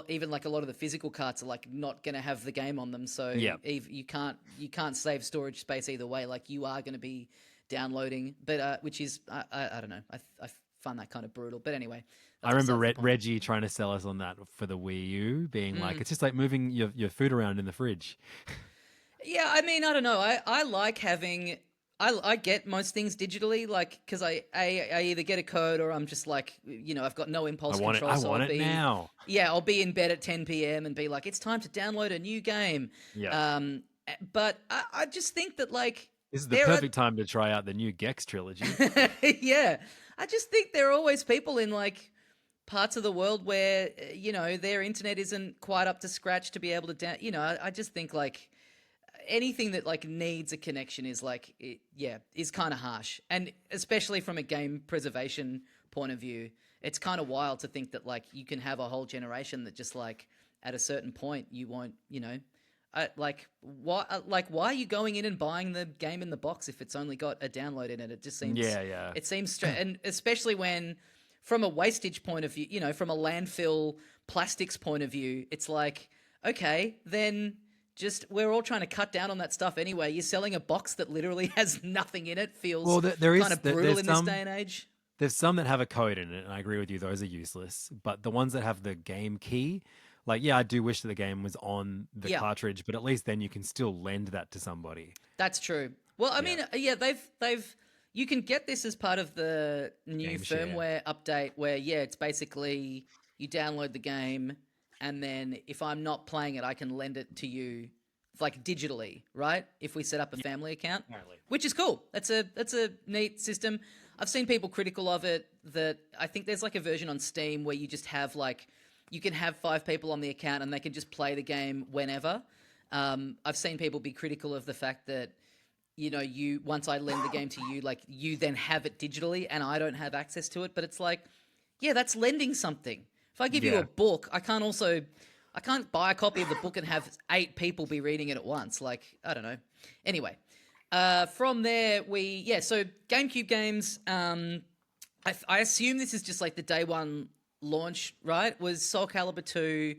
Even like a lot of the physical cards are like not going to have the game on them, so you can't save storage space either way. Like you are going to be downloading, but which is I don't know. I find that kind of brutal. But anyway. I remember Reggie trying to sell us on that for the Wii U, being like, it's just like moving your food around in the fridge. Yeah, I mean, I don't know. I like having. I get most things digitally, like because I either get a code or I'm just like, you know, I've got no impulse control. I want it now. Yeah, I'll be in bed at 10 p.m. and be like, it's time to download a new game. Yeah. But I just think that like this is the perfect time to try out the new Gex trilogy. Yeah, I just think there are always people in like parts of the world where you know their internet isn't quite up to scratch to be able to you know, I just think like anything that like needs a connection is like is kind of harsh, and especially from a game preservation point of view, it's kind of wild to think that like you can have a whole generation that just like at a certain point you won't, you know, why are you going in and buying the game in the box if it's only got a download in it? It just seems it seems and especially when from a wastage point of view, you know, from a landfill plastics point of view, it's like, okay, then just we're all trying to cut down on that stuff anyway. You're selling a box that literally has nothing in it. Feels kind of brutal in this day and age. There's some that have a code in it, and I agree with you, those are useless. But the ones that have the game key, like, yeah, I do wish that the game was on the cartridge, but at least then you can still lend that to somebody. That's true. Well, I mean, yeah, they've you can get this as part of the new firmware update where, it's basically you download the game and then if I'm not playing it, I can lend it to you like digitally, right? If we set up a family account, which is cool. That's a neat system. I've seen people critical of it. That I think there's like a version on Steam where you just have like you can have 5 people on the account and they can just play the game whenever. I've seen people be critical of the fact that you once I lend the game to you, like you then have it digitally and I don't have access to it. But it's like, yeah, that's lending something. If I give you a book, I can't buy a copy of the book and have 8 people be reading it at once. Like, I don't know. Anyway, from there, so GameCube games, I assume this is just like the day one launch, right? Was Soul Calibur 2,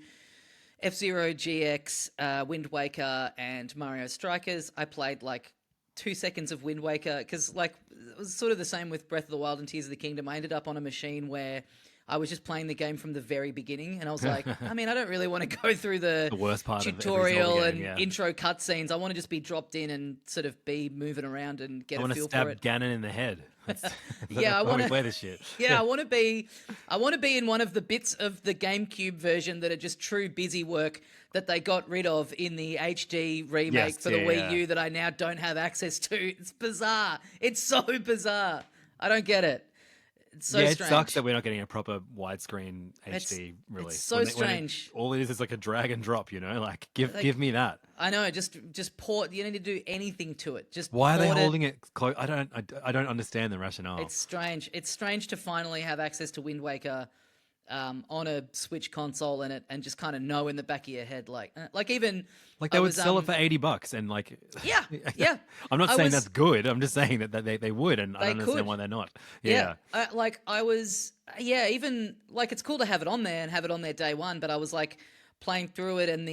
F-Zero GX, Wind Waker, and Mario Strikers. I played like 2 seconds of Wind Waker because like it was sort of the same with Breath of the Wild and Tears of the Kingdom. I ended up on a machine where I was just playing the game from the very beginning, and I was like, I mean, I don't really want to go through the worst part tutorial of every game, and intro cutscenes. I want to just be dropped in and sort of be moving around and get a feel for it. I want to stab Ganon in the head. I want to play this shit. Yeah, I want to be in one of the bits of the GameCube version that are just true busy work that they got rid of in the HD remake for the Wii U that I now don't have access to. It's bizarre. It's so bizarre. I don't get it. It's so strange. It sucks that we're not getting a proper widescreen HD release. It's so strange. All it is like a drag and drop, Like, give me that. I know. Just port. You don't need to do anything to it. Just why are they holding it close? I don't understand the rationale. It's strange. It's strange to finally have access to Wind Waker on a Switch console and just kind of know in the back of your head, like even like they would sell it for $80 and like yeah. I'm not saying that's good. I'm just saying that they would, and I don't understand why they're not. Yeah. Even like it's cool to have it on there and have it on there day one, but I was like playing through it and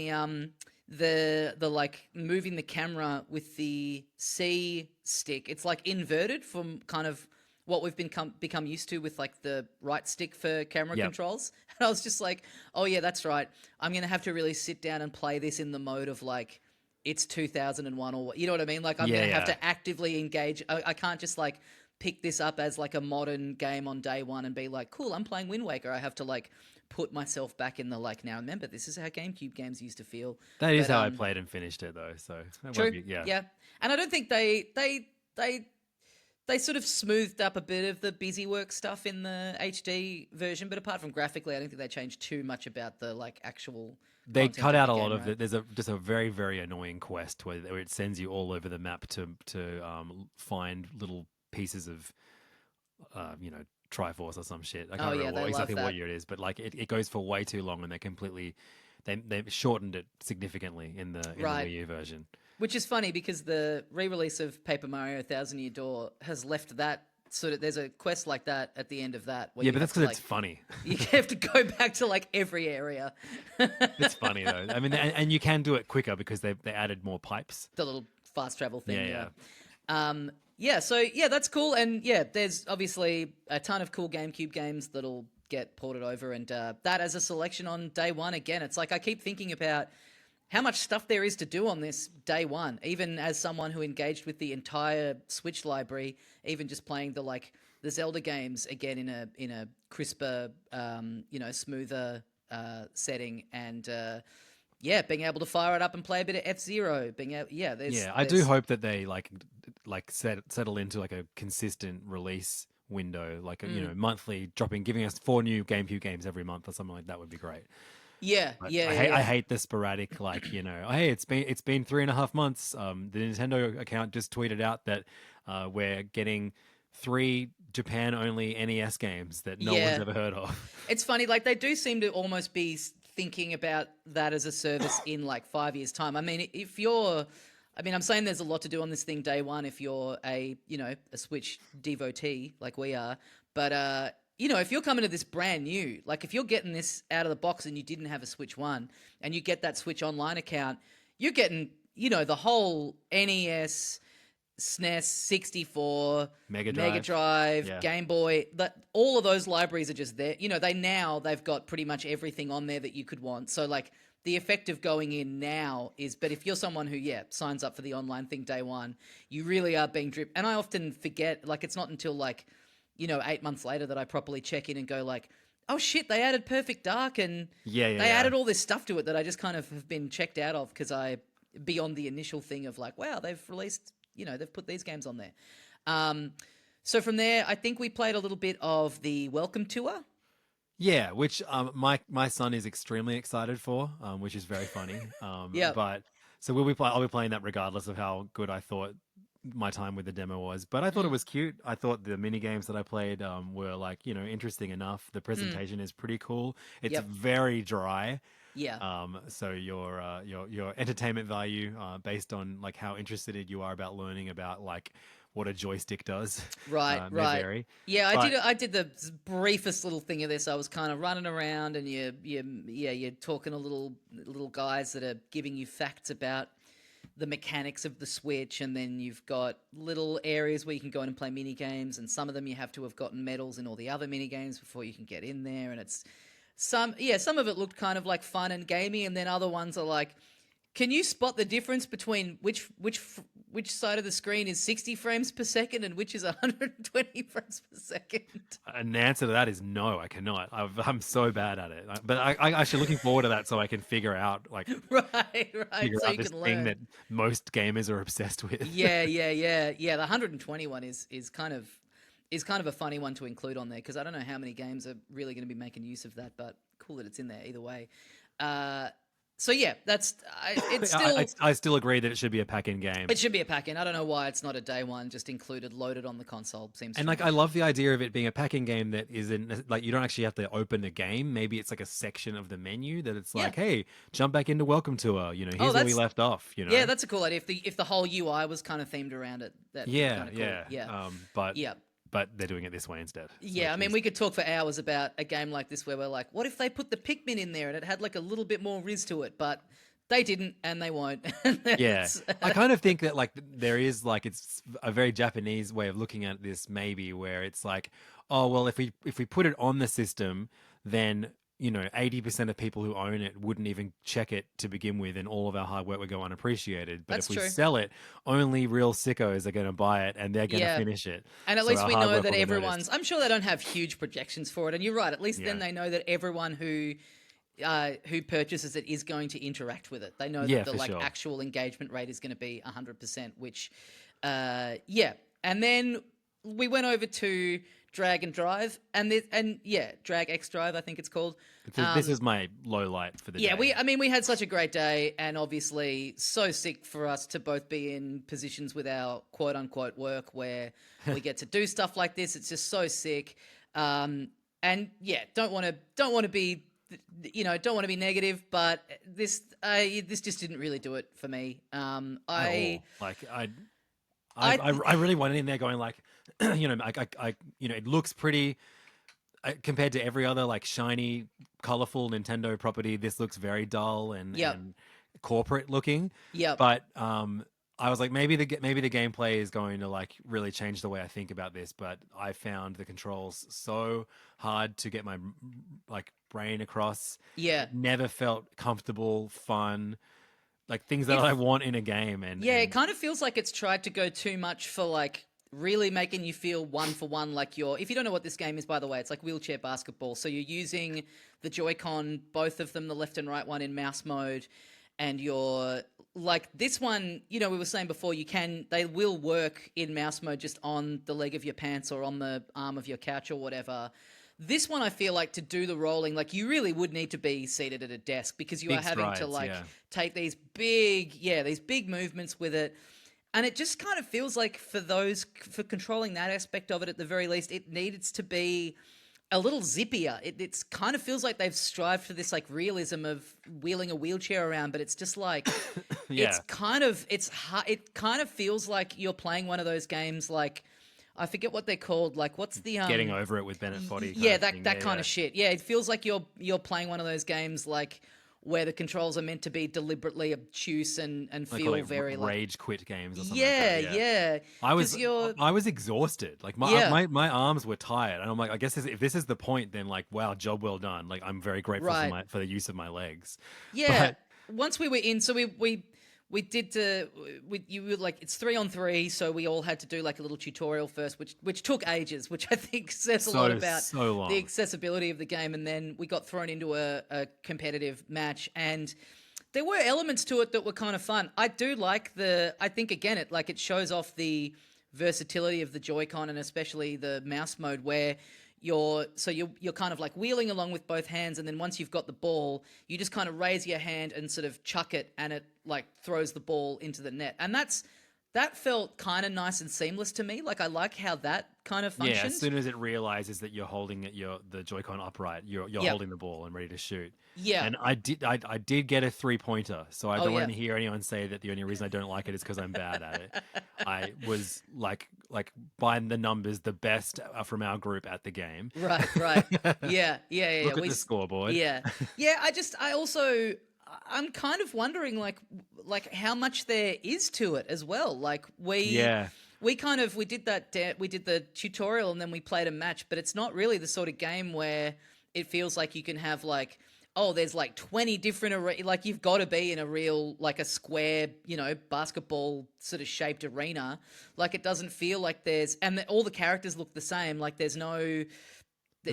the like moving the camera with the C stick, it's like inverted from kind of what we've become used to with like the right stick for camera controls. And I was just like, oh yeah, that's right. I'm going to have to really sit down and play this in the mode of like, it's 2001 or you know what I mean? Like I'm going to have to actively engage. I can't just like pick this up as like a modern game on day one and be like, cool, I'm playing Wind Waker. I have to like put myself back in the like, now remember, this is how GameCube games used to feel. That is how I played and finished it though. So true. Yeah. And I don't think they sort of smoothed up a bit of the busy work stuff in the HD version, but apart from graphically, I don't think they changed too much about the like actual. They cut out a lot of it. There's just a very, very annoying quest where it sends you all over the map to find little pieces of, Triforce or some shit. I can't remember exactly what year it is, but like it goes for way too long, and they shortened it significantly in the Wii U version. Which is funny because the re-release of Paper Mario Thousand Year Door has left that sort of. There's a quest like that at the end of that. Where but that's because it's funny. You have to go back to like every area. It's funny though. I mean, and you can do it quicker because they added more pipes. The little fast travel thing. So that's cool. And there's obviously a ton of cool GameCube games that'll get ported over, and that as a selection on day one. Again, it's like I keep thinking about how much stuff there is to do on this day one, even as someone who engaged with the entire Switch library, even just playing the Zelda games again in a crisper, smoother setting, and being able to fire it up and play a bit of F-Zero. I do hope that they settle into like a consistent release window, like monthly giving us 4 new GameCube games every month or something like that would be great. I hate the sporadic, hey, it's been 3.5 months. The Nintendo account just tweeted out that we're getting 3 Japan-only NES games that no one's ever heard of. It's funny, like they do seem to almost be thinking about that as a service in like 5 years' time. I mean, I'm saying there's a lot to do on this thing day one if you're a Switch devotee like we are, but if you're coming to this brand new, like if you're getting this out of the box and you didn't have a Switch 1 and you get that Switch Online account, you're getting, the whole NES, SNES, 64, Mega Drive, Game Boy, all of those libraries are just there. They've got pretty much everything on there that you could want. So like the effect of going in now is, but if you're someone who, signs up for the online thing day one, you really are being dripped. And I often forget, like it's not until like, 8 months later that I properly check in and go like, oh shit, they added Perfect Dark and they added all this stuff to it that I just kind of have been checked out of because beyond the initial thing of like, wow, they've released, they've put these games on there. So from there, I think we played a little bit of the welcome tour. Yeah, which my son is extremely excited for, which is very funny. Yep. But so I'll be playing that regardless of how good I thought my time with the demo was. But I thought it Mm, was cute. I thought the mini games that I played were like, interesting enough. The mm, presentation is pretty cool. It's yep. very dry. Yeah. So your entertainment value, based on like how interested you are about learning about like what a joystick does, Right, may right. vary. Yeah, I did. But I did the briefest little thing of this. I was kind of running around, and you're talking to little guys that are giving you facts about the mechanics of the Switch, and then you've got little areas where you can go in and play mini games, and some of them you have to have gotten medals in all the other mini games before you can get in there, and it's some of it looked kind of like fun and gamey, and then other ones are like, can you spot the difference between which side of the screen is 60 frames per second and which is 120 frames per second? an answer to that is no, I cannot. I'm so bad at it. But I actually looking forward to that so I can Right, right. figure So out you this can thing learn. that most gamers are obsessed with. Yeah. The 121 is kind of a funny one to include on there because I don't know how many games are really going to be making use of that, but cool that it's in there either way. Uh, so yeah, it's still I still agree that it should be a pack-in game. it should be a pack in. I don't know why it's not a day one, just included, loaded on the console. Seems And like I strange. love the idea of it being a pack-in game that isn't like you don't actually have to open the game. Maybe it's like a section of the menu that it's Yeah. like, hey, jump back into Welcome Tour. Oh, Here's where we that's left off. yeah, that's a cool idea. If the whole UI was kind of themed around it, that'd be Yeah, kind of cool. yeah. Yeah. But Yeah. they're doing it this way instead, Yeah, I which mean, is we could talk for hours about a game like this where we're like, what if they put the Pikmin in there and it had like a little bit more riz to it? But they didn't, and they won't. yeah. I kind of think that like there is like it's a very Japanese way of looking at this maybe where it's like, oh well, if we put it on the system, then 80% of people who own it wouldn't even check it to begin with, and all of our hard work would go unappreciated. But That's if we true. sell it, only real sickos are going to buy it and they're going to Yeah. finish it. And at So least our we hard know work that will get noticed. I'm sure they don't have huge projections for it. And you're right. At least then Yeah. they know that everyone who purchases it is going to interact with it. They know that Yeah, the for like sure. actual engagement rate is going to be 100%. Which, yeah. And then we went over to Drag and Drive, Drag X Drive, I think it's called. This is my low light for the Yeah, day. we had such a great day, and obviously so sick for us to both be in positions with our quote unquote work where we get to do stuff like this. It's just so sick, and yeah, don't want to be negative, but this just didn't really do it for me. At I all. Like I I really went in there going like, it looks pretty compared to every other like shiny, colorful Nintendo property. This looks very dull yep and corporate looking. yep But I was like, maybe the gameplay is going to like really change the way I think about this. But I found the controls so hard to get my like brain across. yeah. It never felt comfortable, fun, like things that If I want in a game. Yeah, it kind of feels like it's tried to go too much for like really making you feel one for one like if you don't know what this game is, by the way, it's like wheelchair basketball. So you're using the Joy-Con, both of them, the left and right one, in mouse mode, and you're like this one, we were saying before, they will work in mouse mode just on the leg of your pants or on the arm of your couch or whatever. This one, I feel like to do the rolling, like you really would need to be seated at a desk because you are big having to strides, like yeah. take these big movements with it. And it just kind of feels like for controlling that aspect of it, at the very least, it needs to be a little zippier. It's kind of feels like they've strived for this like realism of wheeling a wheelchair around, but it's just like Yeah. it kind of feels like you're playing one of those games like I forget what they're called. Like what's the Getting over it with Bennett Foddy. yeah, Kind of thing. that Yeah, kind yeah. of shit. Yeah, it feels like you're playing one of those games like where the controls are meant to be deliberately obtuse and Like, feel like very like rage quit games or something yeah, like that. yeah. I was Because you're I was exhausted. Like my yeah, my arms were tired, and I'm like, I guess if this is the point, then like, wow, job well done. Like I'm very grateful right. for the use of my legs. Yeah. But Once we were in, so we did you were like it's 3-on-3, so we all had to do like a little tutorial first, which took ages, which I think says a lot about so long. the accessibility of the game. And then we got thrown into a competitive match, and there were elements to it that were kind of fun. I do like I think again it shows off the versatility of the Joy-Con and especially the mouse mode where you're kind of like wheeling along with both hands, and then once you've got the ball, you just kind of raise your hand and sort of chuck it, and it like throws the ball into the net. And that felt kind of nice and seamless to me. Like I like how that kind of functions. Yeah, as soon as it realizes that you're holding the Joy-Con upright, you're holding the ball and ready to shoot. Yeah. And I did get a 3-pointer, so I don't want yeah. to hear anyone say that the only reason I don't like it is because I'm bad at it. I was like by the numbers the best from our group at the game. Right. Yeah. Look at the scoreboard. Yeah. I'm kind of wondering like how much there is to it as well. Like we did the tutorial and then we played a match, but it's not really the sort of game where it feels like you can have like, oh, there's like 20 different like you've got to be in a real like a square, basketball sort of shaped arena. Like it doesn't feel like all the characters look the same. Like there's no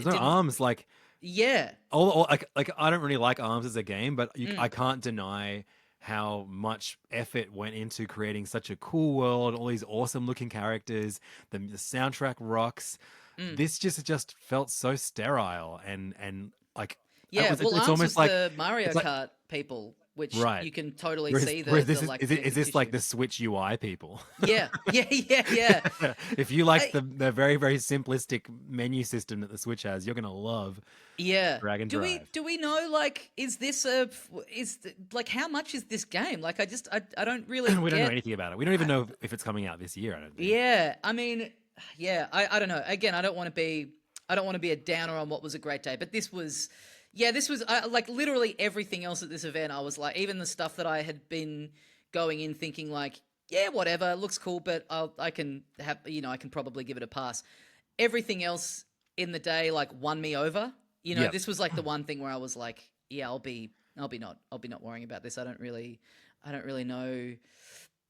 arms. Like yeah. Like I don't really like arms as a game, but I can't deny how much effort went into creating such a cool world, all these awesome looking characters, the soundtrack rocks. This just felt so sterile and like it's almost almost like the Mario Kart people, which you can totally see is this like the Switch UI people? Yeah. If you like the very, very simplistic menu system that the Switch has, you're gonna love Drag and Drive. Do we know like how much is this game? Like I don't really we don't know anything about it. We don't even know if it's coming out this year, I don't think. Yeah. I mean, I don't know. Again, I don't want to be a downer on what was a great day, but this was like literally everything else at this event. I was like, even the stuff that I had been going in thinking like, yeah, whatever, it looks cool, but I can probably give it a pass. Everything else in the day like won me over. This was like the one thing where I was like, yeah, I'll be not worrying about this. I don't really know.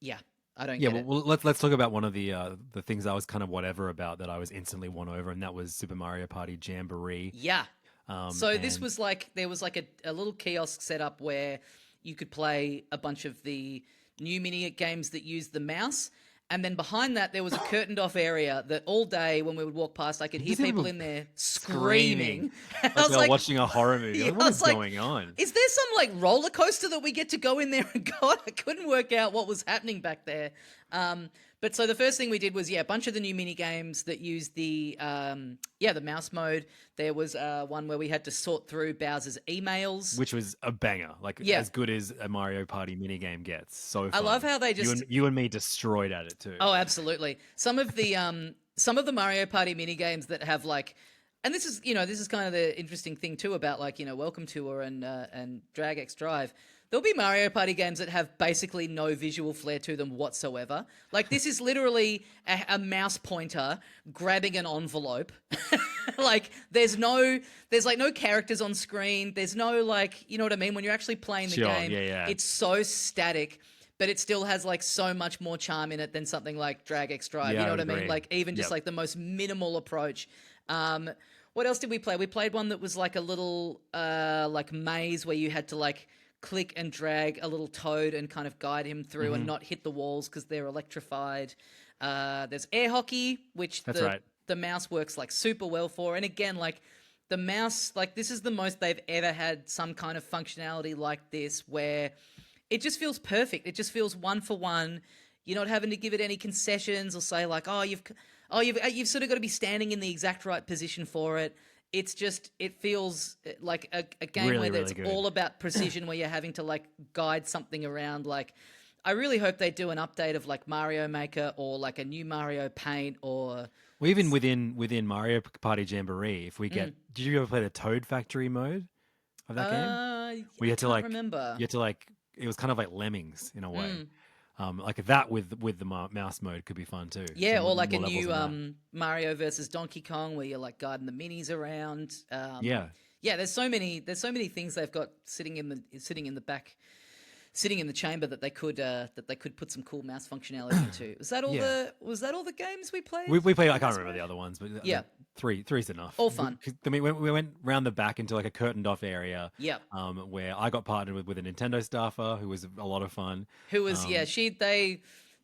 Yeah. I don't get it. Well, let's talk about one of the things I was kind of whatever about that I was instantly won over, and that was Super Mario Party Jamboree. Yeah. This was like, there was like a little kiosk set up where you could play a bunch of the new mini games that use the mouse. And then behind that, there was a curtained off area that all day when we would walk past, I could hear people in there screaming. Like they were watching a horror movie. Yeah, what is going on? Is there some like roller coaster that we get to go in there and go? I couldn't work out what was happening back there. But so the first thing we did was, a bunch of the new mini games that used the mouse mode. There was one where we had to sort through Bowser's emails, which was a banger, as good as a Mario Party mini game gets. So fun. I love how they just you and me destroyed at it too. Oh, absolutely. Some of the Mario Party mini games that have like, and this is kind of the interesting thing too about like Welcome Tour and Drag X Drive. There'll be Mario Party games that have basically no visual flair to them whatsoever. Like this is literally a mouse pointer grabbing an envelope. Like there's like no characters on screen. There's no like, you know what I mean? When you're actually playing the game, it's so static, but it still has like so much more charm in it than something like Drag X Drive. You know what I mean? Like even just like the most minimal approach. What else did we play? We played one that was like a little like maze where you had to like click and drag a little toad and kind of guide him through and not hit the walls because they're electrified. There's air hockey, which the mouse works like super well for. And again, like the mouse, like this is the most they've ever had some kind of functionality like this where it just feels perfect. It just feels one for one. You're not having to give it any concessions or say like, you've sort of got to be standing in the exact right position for it. It's just, it feels like a game really, where it's good. all about precision, where you're having to like guide something around. Like, I really hope they do an update of like Mario Maker or like a new Mario Paint or. Well, even within Mario Party Jamboree, if we get, did you ever play the Toad Factory mode of that game? We had to like remember. You had to like, it was kind of like Lemmings in a way. Like that with the mouse mode could be fun too. Yeah, or like a new Mario versus Donkey Kong where you're like guiding the minis around. Yeah. There's so many things they've got sitting in the back, sitting in the chamber that they could put some cool mouse functionality into. Was that all the games we played? We played. I can't remember the other ones, but three's enough. All fun. I mean, we went round the back into like a curtained off area. Yeah. Where I got partnered with a Nintendo staffer who was a lot of fun. Who was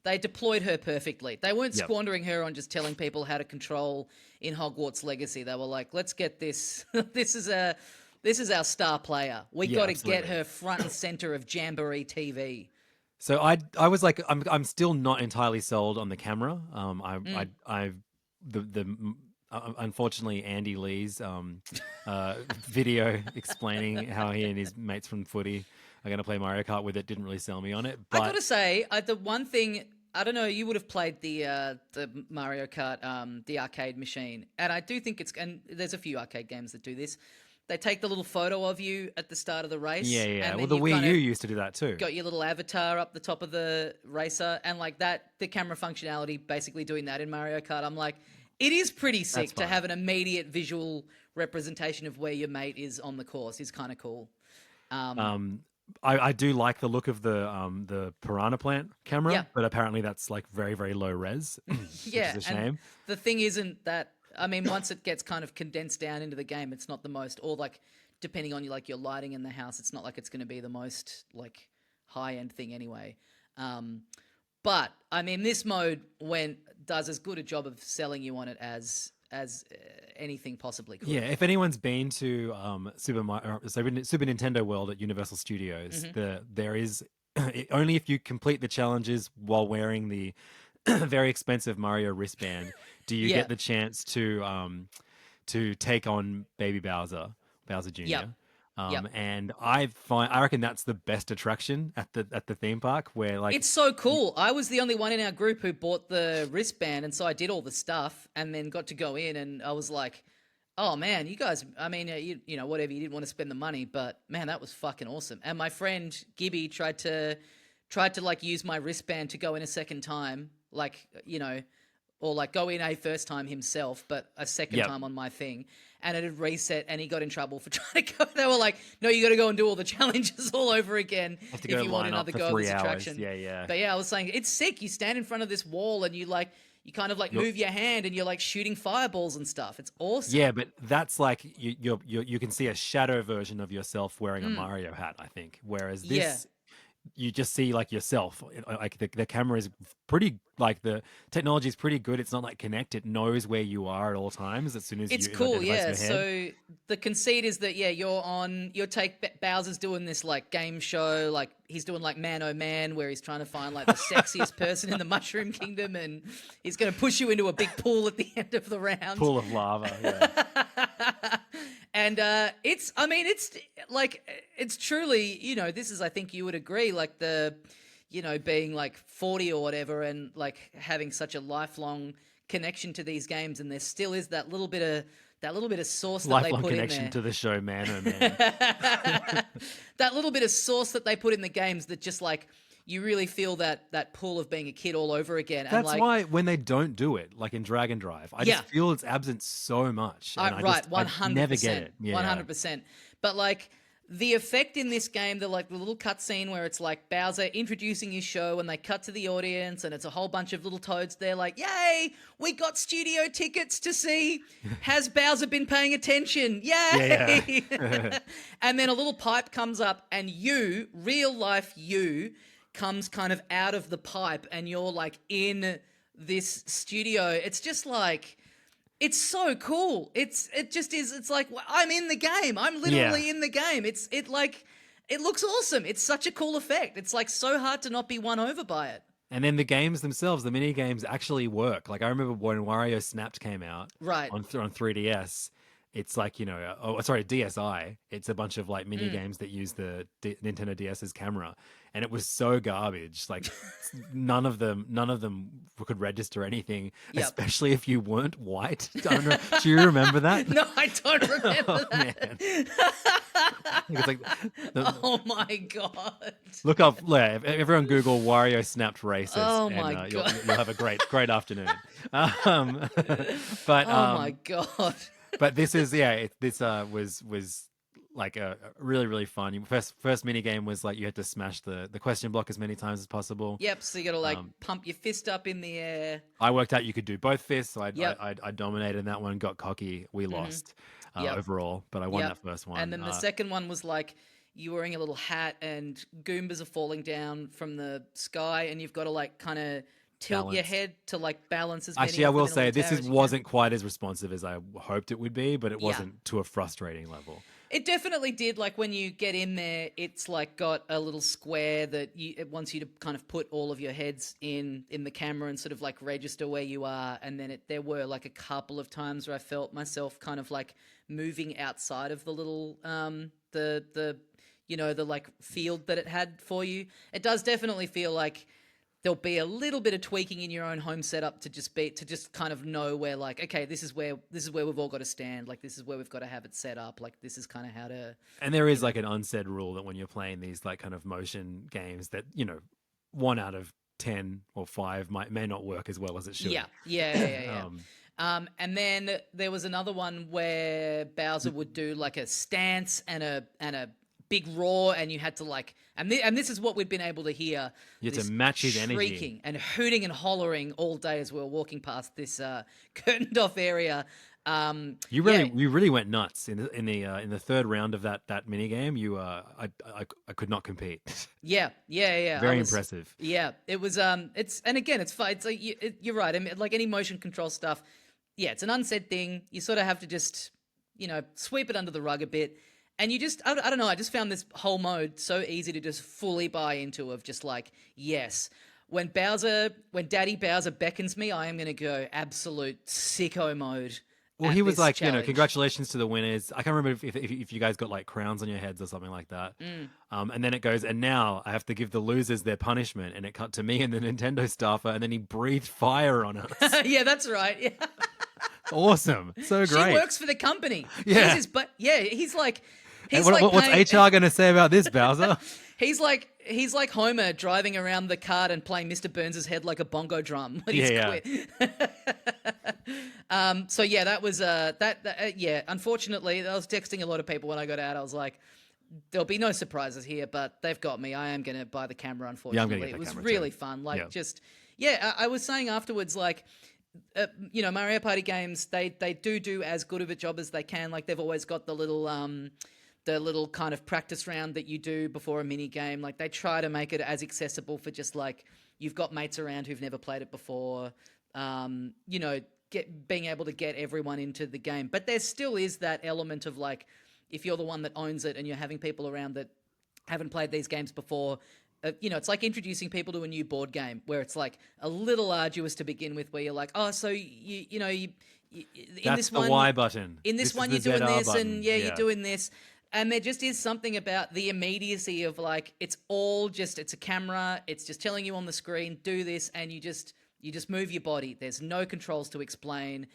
They deployed her perfectly. They weren't Yep. squandering her on just telling people how to control in Hogwarts Legacy. They were like, let's get this. This is our star player. We Yeah, got to get absolutely. her front and center of Jamboree TV. So I was like, I'm still not entirely sold on the camera. I unfortunately Andy Lee's video explaining how he and his mates from footy are going to play Mario Kart with it didn't really sell me on it. I But gotta say, the one thing I don't know, you would have played the Mario Kart, the arcade machine, and I do think and there's a few arcade games that do this. They take the little photo of you at the start of the race, yeah. and Well, then the you Wii kind U of used to do that too. got your little avatar up the top of the racer, and like that, the camera functionality, basically doing that in Mario Kart. I'm like, it is pretty sick That's to fun. have an immediate visual representation of where your mate is on the course. Is kind of cool. I do like the look of the piranha plant camera, Yeah. but apparently that's like very, very low res, which Yeah, is a and shame. the thing isn't that. I mean, once it gets kind of condensed down into the game, it's not the most, or like depending on your lighting in the house, it's not like it's going to be the most like high end thing anyway. But I mean, this mode does as good a job of selling you on it as anything possibly could. Yeah, if anyone's been to Super Nintendo World at Universal Studios, there is only if you complete the challenges while wearing the very expensive Mario wristband do you Yeah. get the chance to take on Baby Bowser Jr. Yep. Yep. And I reckon that's the best attraction at the theme park where like It's so cool. I was the only one in our group who bought the wristband, and so I did all the stuff and then got to go in, and I was like, oh man, you guys, I mean, you know, whatever, you didn't want to spend the money, but man, that was fucking awesome. And my friend Gibby tried to like use my wristband to go in a second time, like, you know, or like go in a first time himself, but a second Yep. time on my thing. And it had reset, and he got in trouble for trying to go. They were like, no, you got to go and do all the challenges all over again have to if go you want line up another for go at 3 this hours. attraction. Yeah. But yeah, I was saying, it's sick. You stand in front of this wall and you kind of like move your hand and you're like shooting fireballs and stuff. It's awesome. Yeah, but that's like you can see a shadow version of yourself wearing a Mario hat, I think. Whereas this, Yeah. you just see like yourself. Like the camera is pretty, like the technology is pretty good. It's not like Kinect. It knows where you are at all times as soon as It's it cool, identifies yeah. your head. So the conceit is that you'll take Bowser's doing this like game show, like he's doing like Man Oh Man, where he's trying to find like the sexiest person in the Mushroom Kingdom, and he's going to push you into a big pool at the end of the round. Pool of lava. Yeah. And it's like, it's truly, you know, this is, I think you would agree, like being like 40 or whatever, and like having such a lifelong connection to these games, and there still is that little bit of sauce that they Lifelong put in connection there. to the show Man Oh Man. That little bit of sauce that they put in the games that just like you really feel that pull of being a kid all over again. And That's like, why when they don't do it, like in Dragon Drive, I Yeah. just feel it's absent so much. And right, I 100%. never get it. Yeah. 100%. But like the effect in this game, the little cutscene where it's like Bowser introducing his show, and they cut to the audience, and it's a whole bunch of little toads there, like, "Yay, we got studio tickets to see. Has Bowser been paying attention? Yay!" Yeah. And then a little pipe comes up, and real life comes kind of out of the pipe, and you're like in this studio. It's just like, it's so cool. It just is. It's like, I'm in the game. I'm literally in the game. It looks awesome. It's such a cool effect. It's like so hard to not be won over by it. And then the games themselves, the mini games actually work. Like I remember when Wario Snapped came out Right. on 3DS. It's like, you know, DSi. It's a bunch of like mini games that use the Nintendo DS's camera, and it was so garbage. Like none of them could register anything, Yep. especially if you weren't white. I don't know. Do you remember that? No, I don't remember Oh, that. man. It's like Oh my god. look up, everyone Google Wario Snapped racist. Oh and, my you'll God. have a great afternoon. But Oh my god. but this is this was like a really, really fun. First mini game was like you had to smash the question block as many times as possible. Yep. So you got to like pump your fist up in the air. I worked out you could do both fists, so Yep. I dominated that one, got cocky. We lost Yep. overall, but I won Yep. that first one. And then the second one was like, you're wearing a little hat and Goombas are falling down from the sky, and you've got to like kind of tilt your Balance. head to like balance as Actually, many I of them will in a say little this tower is as you can. wasn't quite as responsive as I hoped it would be, but it Yeah. wasn't to a frustrating level. It definitely did. Like when you get in there, it's like got a little square that it wants you to kind of put all of your heads in the camera and sort of like register where you are. And then there were like a couple of times where I felt myself kind of like moving outside of the little the the like field that it had for you. It does definitely feel like there'll be a little bit of tweaking in your own home setup to just kind of know where, like, okay, this is where we've all got to stand, like this is where we've got to have it set up, like this is kind of how to. And there is like an unsaid rule that when you're playing these like kind of motion games that, 1 out of 10 or 5 may not work as well as it should. Yeah. And then there was another one where Bowser would do like a stance and a big roar, and you had to like, and this is what we'd been able to hear. You had this to match his energy. shrieking and hooting and hollering all day as we were walking past this curtained off area. You really went nuts in the third round of that mini game. I could not compete. Yeah. Very impressive. Yeah, it was. It's fun. It's like you're right. I mean, like any motion control stuff. Yeah, it's an unsaid thing. You sort of have to just sweep it under the rug a bit. And you just, I don't know, I just found this whole mode so easy to just fully buy into, of just like, yes, when Daddy Bowser beckons me, I am going to go absolute sicko mode. Well, at he was this like, challenge. congratulations to the winners. I can't remember if you guys got like crowns on your heads or something like that. And then it goes, and now I have to give the losers their punishment. And it cut to me and the Nintendo staffer, and then he breathed fire on us. Yeah, that's right. Yeah. Awesome. So great. She works for the company. Yeah. He's like... What's HR going to say about this, Bowser? He's like Homer driving around the cart and playing Mr. Burns' head like a bongo drum. When he's quit. So yeah, that was yeah. Unfortunately, I was texting a lot of people when I got out. I was like, there'll be no surprises here, but they've got me. I am going to buy the camera. Unfortunately, it was really fun. Like I was saying afterwards, like. Mario Party games, they do as good of a job as they can. Like they've always got the little kind of practice round that you do before a mini game. Like they try to make it as accessible for just like you've got mates around who've never played it before. Being able to get everyone into the game, but there still is that element of like if you're the one that owns it and you're having people around that haven't played these games before. It's like introducing people to a new board game where it's like a little arduous to begin with, where you're like, oh, so in That's this the one, Y button. in this one, you're the doing ZR this, button. and you're doing this. And there just is something about the immediacy of like, it's a camera, it's just telling you on the screen, do this, and you just move your body. There's no controls to explain.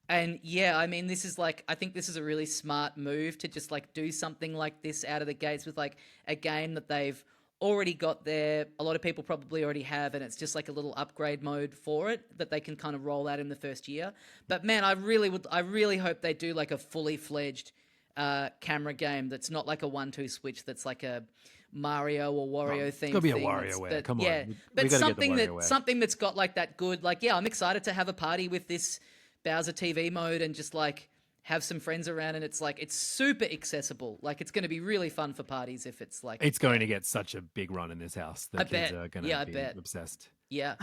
And yeah, I mean, this is like, I think this is a really smart move to just like do something like this out of the gates with like a game that they've already got there. A lot of people probably already have, and it's just like a little upgrade mode for it that they can kind of roll out in the first year. But man, I really hope they do like a fully fledged camera game that's not like a 1-2 switch, that's like a Mario or Wario theme. It's gotta be a WarioWare. Come on. Yeah, We but gotta get the something that's got like that good, like, yeah, I'm excited to have a party with this Bowser TV mode and just like have some friends around, and it's like it's super accessible. Like it's going to be really fun for parties if it's like it's going to get such a big run in this house. The kids are going to be obsessed. Yeah.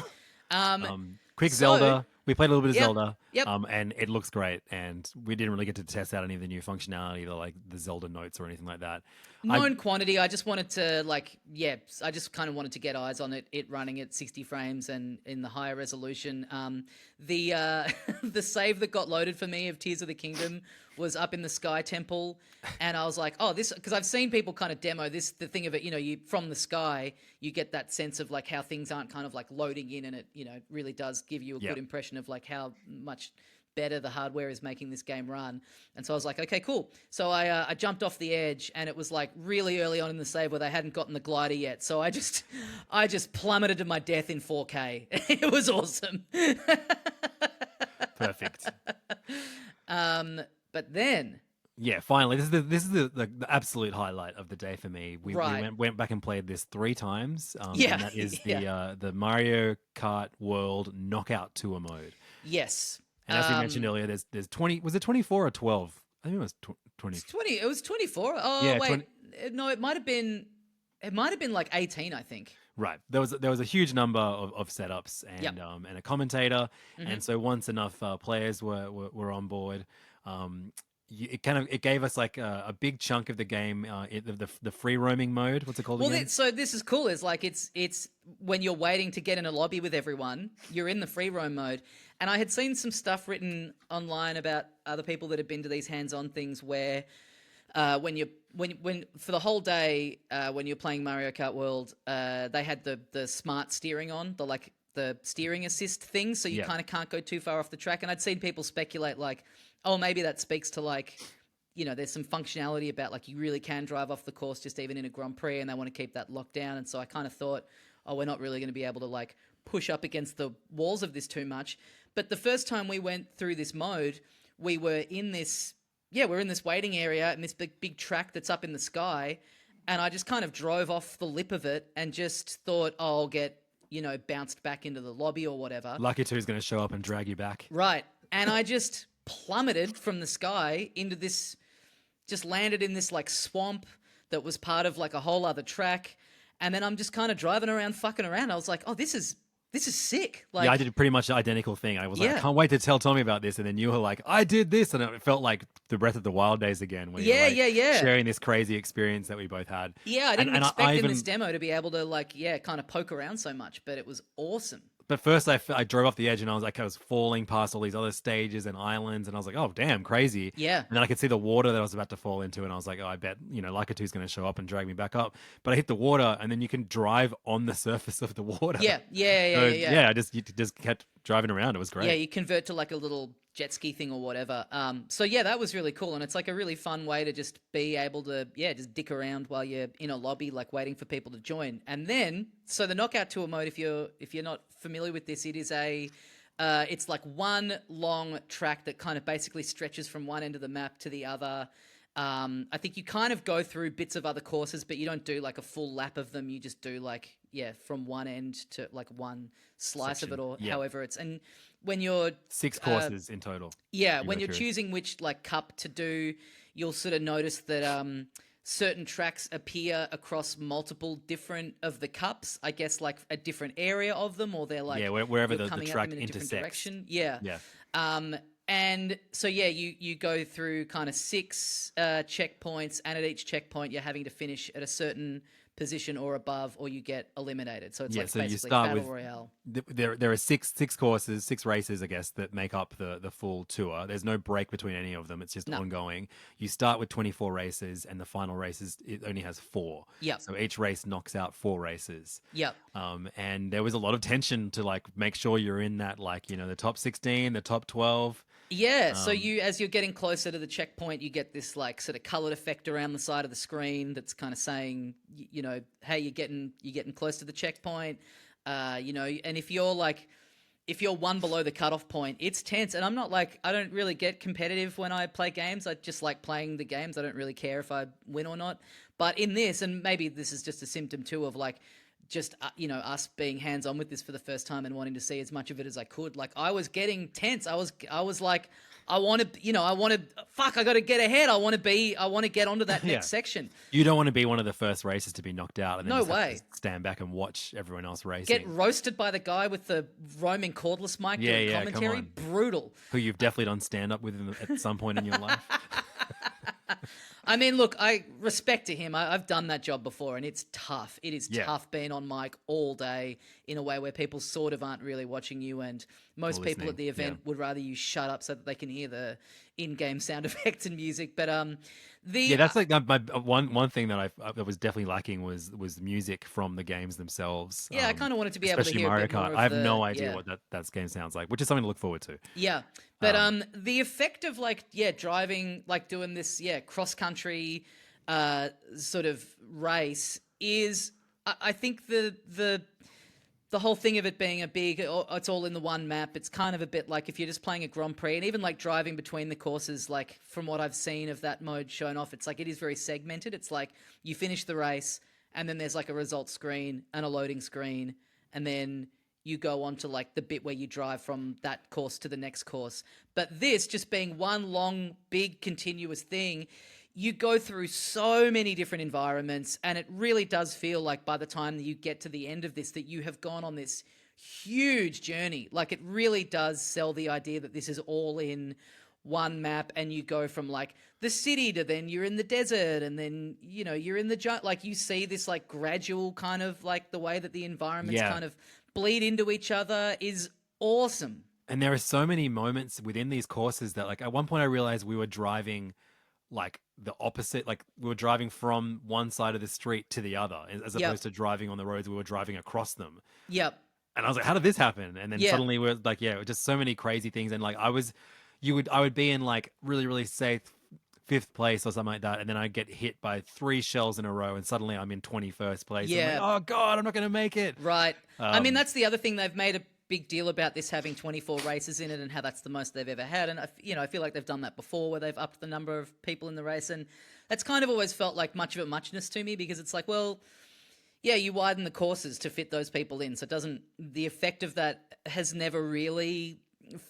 Quick Zelda. We played a little bit of Zelda. Yep. And it looks great. And we didn't really get to test out any of the new functionality, like the Zelda notes or anything like that. Known quantity. I just wanted to I just kind of wanted to get eyes on it running at 60 frames and in the higher resolution. The the save that got loaded for me of Tears of the Kingdom was up in the Sky Temple, and I was like, oh, this, because I've seen people kind of demo this, the thing of it, you from the sky, you get that sense of like how things aren't kind of like loading in, and it, really does give you a good impression of like how much better the hardware is making this game run. And so I was like, okay, cool. So I jumped off the edge, and it was like really early on in the save where they hadn't gotten the glider yet. So I just plummeted to my death in 4K. It was awesome. Perfect. But then, yeah, finally, this is the absolute highlight of the day for me. We went back and played this 3 times. And that is the Mario Kart World Knockout Tour mode. Yes. And as we mentioned earlier, there's 20. Was it 24 or 12? I think it was 20. It was 24. Oh, Yeah, wait. no, it might have been. It might have been like 18, I think. Right. There was a huge number of setups Yep. and a commentator, Hmm. and so once enough players were on board, um, it gave us like a big chunk of the game, the free roaming mode. What's it called Well, again? so this is cool. Is like it's when you're waiting to get in a lobby with everyone, you're in the free roam mode. And I had seen some stuff written online about other people that had been to these hands-on things where when you when for the whole day when you're playing Mario Kart World, they had the smart steering on, the steering assist thing, so you Yeah. kind of can't go too far off the track. And I'd seen people speculate like, oh, maybe that speaks to like, there's some functionality about like you really can drive off the course just even in a Grand Prix, and they want to keep that locked down. And so I kind of thought, oh, we're not really going to be able to like push up against the walls of this too much. But the first time we went through this mode, we were in this we're in this waiting area and this big track that's up in the sky. And I just kind of drove off the lip of it and just thought, oh, I'll get, bounced back into the lobby or whatever. Lucky Two's going to show up and drag you back. Right. And I just plummeted from the sky into this, just landed in this like swamp that was part of like a whole other track. And then I'm just kind of driving around, fucking around. I was like, oh, this is sick. Like, Yeah, I did pretty much the identical thing. I was like, Yeah. I can't wait to tell Tommy about this. And then you were like, I did this. And it felt like the Breath of the Wild days again. Where Yeah, you're like yeah. sharing this crazy experience that we both had. Yeah, I didn't And expect I in even, this demo to be able to like, kind of poke around so much, but it was awesome. But first, I drove off the edge and I was falling past all these other stages and islands, and I was like, oh damn, crazy. Yeah. And then I could see the water that I was about to fall into, and I was like, oh, I bet Lakitu's going to show up and drag me back up. But I hit the water, and then you can drive on the surface of the water. Yeah. I just kept driving around. It was great. Yeah, you convert to like a little jet ski thing or whatever. So yeah, that was really cool, and it's like a really fun way to just be able to just dick around while you're in a lobby, like waiting for people to join. And then, so the knockout tour mode, if you're not familiar with this, it is it's like one long track that kind of basically stretches from one end of the map to the other. I think you kind of go through bits of other courses, but you don't do like a full lap of them. You just do like, from one end to like one slice of it, or however it's. And when you're 6 courses in total. Yeah, when you're choosing which like cup to do, you'll sort of notice that certain tracks appear across multiple different of the cups. I guess like a different area of them, or they're like wherever you're the coming at track them in a different intersects. direction. Yeah. Yeah. And so you go through kind of 6 checkpoints, and at each checkpoint you're having to finish at a certain position or above, or you get eliminated. So it's like so you basically start battle with royale. there are six courses, 6 races, I guess, that make up the full tour. There's no break between any of them. It's just ongoing. You start with 24 races, and the final races, it only has 4. Yeah. So each race knocks out 4 races. Yep. And there was a lot of tension to like make sure you're in that, like, the top 16, the top 12. Yeah, so as you're getting closer to the checkpoint, you get this like sort of colored effect around the side of the screen that's kind of saying, hey, you're getting close to the checkpoint, and if you're one below the cutoff point, it's tense. And I don't really get competitive when I play games. I just like playing the games. I don't really care if I win or not. But in this, and maybe this is just a symptom too of like, just us being hands-on with this for the first time and wanting to see as much of it as I could. Like, I was getting tense. I was like, I want to fuck, I got to get ahead. I want to get onto that next section. You don't want to be one of the first races to be knocked out and then No just have way. to stand back and watch everyone else racing. Get roasted by the guy with the roaming cordless mic doing commentary. Come on. Brutal. Who you've definitely done stand up with at some point in your life. I mean, look, I respect to him. I've done that job before, and it's tough. It is tough being on mic all day in a way where people sort of aren't really watching you, and most people at the event would rather you shut up so that they can hear the in-game sound effects and music. But that's like my one thing that that was definitely lacking was music from the games themselves. Yeah, I kind of wanted to be able to especially hear Mario a bit more Kart. of I have no idea what that game sounds like, which is something to look forward to. Yeah, but the effect of like driving, like doing this cross country sort of race is, I think the whole thing of it being it's all in the one map. It's kind of a bit like if you're just playing a Grand Prix, and even like driving between the courses, like from what I've seen of that mode shown off, it's like it is very segmented. It's like you finish the race, and then there's like a results screen and a loading screen, and then you go on to like the bit where you drive from that course to the next course. But this just being one long, big, continuous thing, you go through so many different environments, and it really does feel like by the time that you get to the end of this that you have gone on this huge journey. Like, it really does sell the idea that this is all in one map, and you go from like the city to then you're in the desert, and then you're in the like, you see this like gradual kind of like the way that the environments Yeah. kind of bleed into each other is awesome. And there are so many moments within these courses that, like, at one point I realized we were driving like the opposite, like we were driving from one side of the street to the other, as Yep. opposed to driving on the roads, we were driving across them. Yep. And I was like, how did this happen? And then Yeah. suddenly we're like, yeah, just so many crazy things. And like, I would be in like really, really safe fifth place or something like that. And then I get hit by 3 shells in a row, and suddenly I'm in 21st place. Yeah. I'm like, oh God, I'm not going to make it. Right. I mean, that's the other thing. They've made a big deal about this having 24 races in it, and how that's the most they've ever had. And I feel like they've done that before, where they've upped the number of people in the race, and that's kind of always felt like much of a muchness to me, because it's like, well, yeah, you widen the courses to fit those people in, so it doesn't. The effect of that has never really